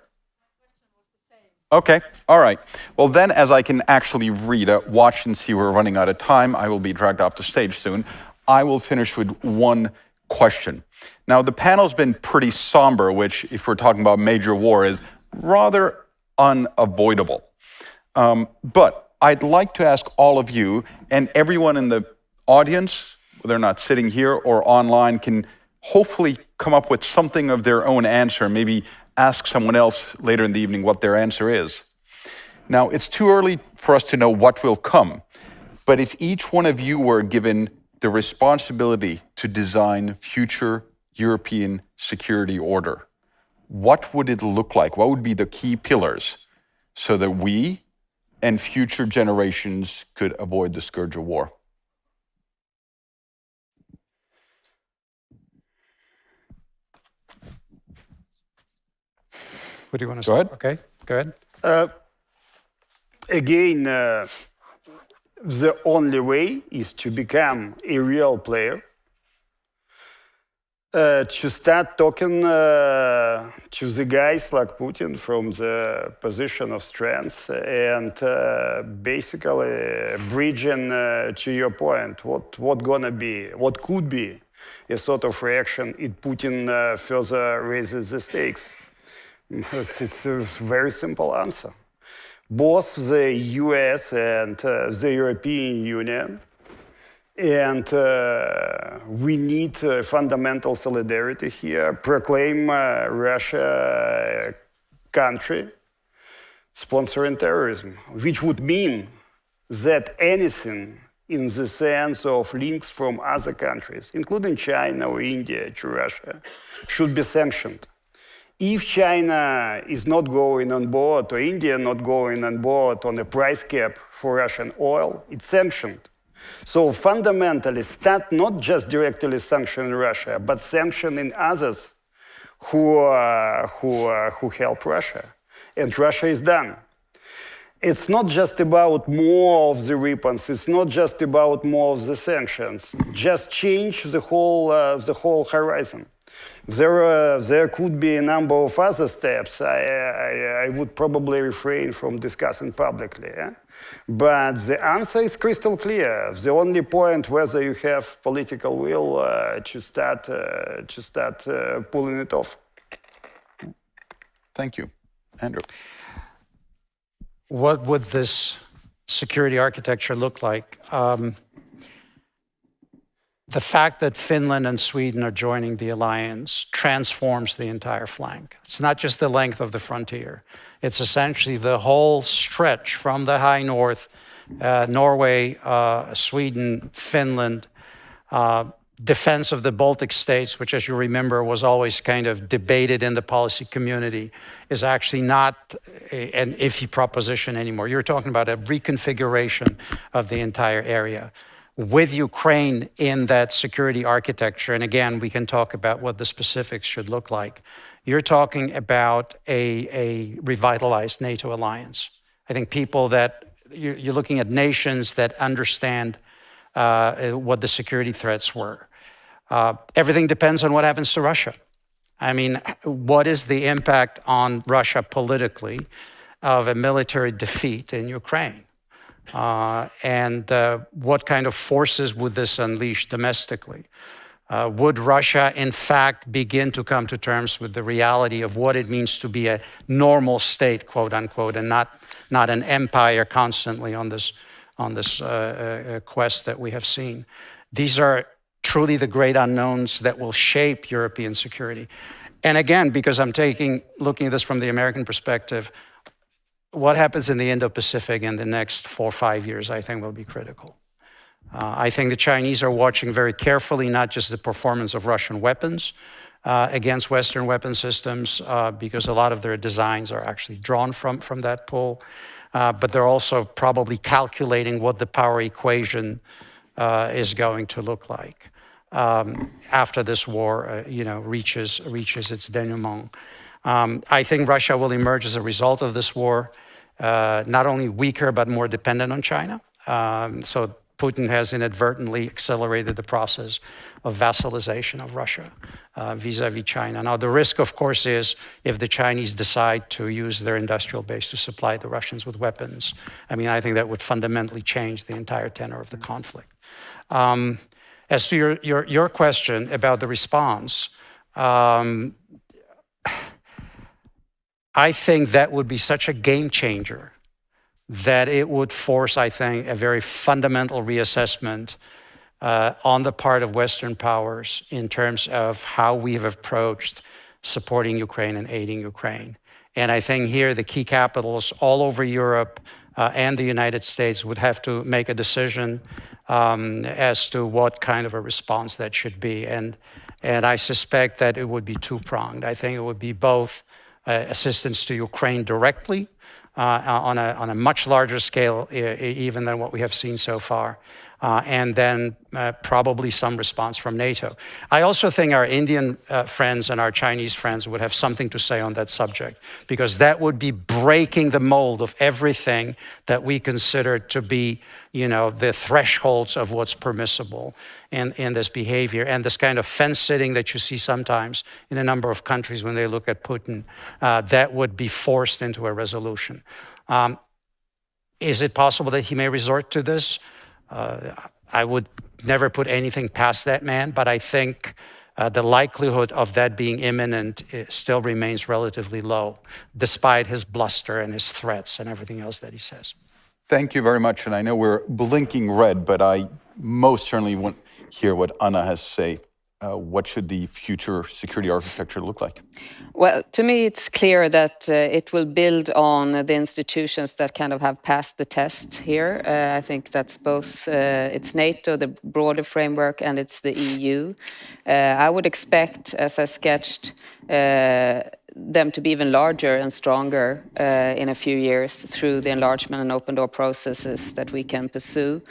Okay, all right. Well then, as I can actually read, watch and see we're running out of time. I will be dragged off the stage soon. I will finish with one question. Now, the panel's been pretty somber, which, if we're talking about major war, is rather unavoidable. But I'd like to ask all of you, and everyone in the audience, whether or not sitting here or online, can hopefully come up with something of their own answer, maybe ask someone else later in the evening what their answer is. Now, it's too early for us to know what will come, but if each one of you were given the responsibility to design future European security order, what would it look like? What would be the key pillars so that we and future generations could avoid the scourge of war? What do you want to say? Go ahead. Okay, go ahead. Again, the only way is to become a real player, to start talking to the guys like Putin from the position of strength and basically bridging to your point, what gonna be, what could be a sort of reaction if Putin further raises the stakes. It's a very simple answer. Both the US and the European Union, and we need fundamental solidarity here, proclaim Russia country sponsoring terrorism, which would mean that anything in the sense of links from other countries, including China or India to Russia, should be sanctioned. If China is not going on board, or India not going on board on a price cap for Russian oil, it's sanctioned. So fundamentally, start not just directly sanctioning Russia, but sanctioning others who help Russia. And Russia is done. It's not just about more of the weapons. It's not just about more of the sanctions. Just change the whole horizon. There could be a number of other steps I would probably refrain from discussing publicly. Yeah? But the answer is crystal clear. The only point whether you have political will to start pulling it off. Thank you. Andrew. What would this security architecture look like? the fact that Finland and Sweden are joining the alliance transforms the entire flank. It's not just the length of the frontier. It's essentially the whole stretch from the high north, Norway, Sweden, Finland, defense of the Baltic states, which, as you remember, was always kind of debated in the policy community, is actually not an iffy proposition anymore. You're talking about a reconfiguration of the entire area. With Ukraine in that security architecture, and again, we can talk about what the specifics should look like, you're talking about a revitalized NATO alliance. I think people that, you're looking at nations that understand what the security threats were. Everything depends on what happens to Russia. I mean, what is the impact on Russia politically of a military defeat in Ukraine? And what kind of forces would this unleash domestically? Would Russia, in fact, begin to come to terms with the reality of what it means to be a normal state, quote unquote, and not an empire constantly on this quest that we have seen? These are truly the great unknowns that will shape European security. And again, because I'm looking at this from the American perspective, what happens in the Indo-Pacific in the next 4 or 5 years, I think, will be critical. I think the Chinese are watching very carefully, not just the performance of Russian weapons against Western weapon systems, because a lot of their designs are actually drawn from that pool, but they're also probably calculating what the power equation is going to look like after this war, reaches its denouement. I think Russia will emerge as a result of this war, not only weaker, but more dependent on China. So Putin has inadvertently accelerated the process of vassalization of Russia vis-a-vis China. Now, the risk, of course, is if the Chinese decide to use their industrial base to supply the Russians with weapons. I mean, I think that would fundamentally change the entire tenor of the conflict. As to your question about the response, I think that would be such a game changer that it would force, I think, a very fundamental reassessment on the part of Western powers in terms of how we have approached supporting Ukraine and aiding Ukraine. And I think here the key capitals all over Europe and the United States would have to make a decision as to what kind of a response that should be. And I suspect that it would be two-pronged. I think it would be both assistance to Ukraine directly on a much larger scale even than what we have seen so far, and then probably some response from NATO. I also think our Indian friends and our Chinese friends would have something to say on that subject, because that would be breaking the mold of everything that we consider to be, the thresholds of what's permissible in this behavior, and this kind of fence sitting that you see sometimes in a number of countries when they look at Putin, that would be forced into a resolution. Is it possible that he may resort to this? I would never put anything past that man, but I think the likelihood of that being imminent still remains relatively low, despite his bluster and his threats and everything else that he says. Thank you very much. And I know we're blinking red, but I most certainly want to hear what Anna has to say. What should the future security architecture look like? Well, to me, it's clear that it will build on the institutions that kind of have passed the test here. I think that's both, it's NATO, the broader framework, and it's the EU. I would expect, as I sketched, them to be even larger and stronger in a few years through the enlargement and open door processes that we can pursue.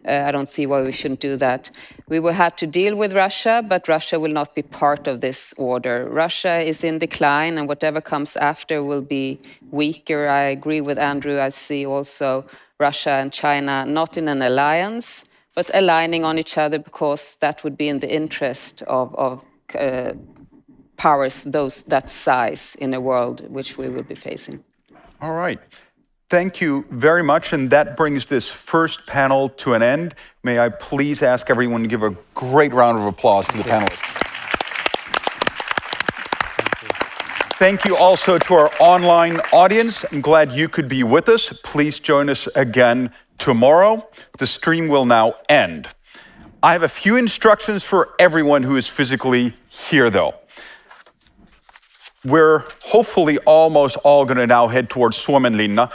I don't see why we shouldn't do that. We will have to deal with Russia, but Russia will not be part of this order. Russia is in decline, and whatever comes after will be weaker. I agree with Andrew. I see also Russia and China not in an alliance, but aligning on each other, because that would be in the interest of powers that size in a world which we will be facing. All right. Thank you very much. And that brings this first panel to an end. May I please ask everyone to give a great round of applause to the panelists. Thank you also to our online audience. I'm glad you could be with us. Please join us again tomorrow. The stream will now end. I have a few instructions for everyone who is physically here, though. We're hopefully almost all going to now head towards Suomenlinna.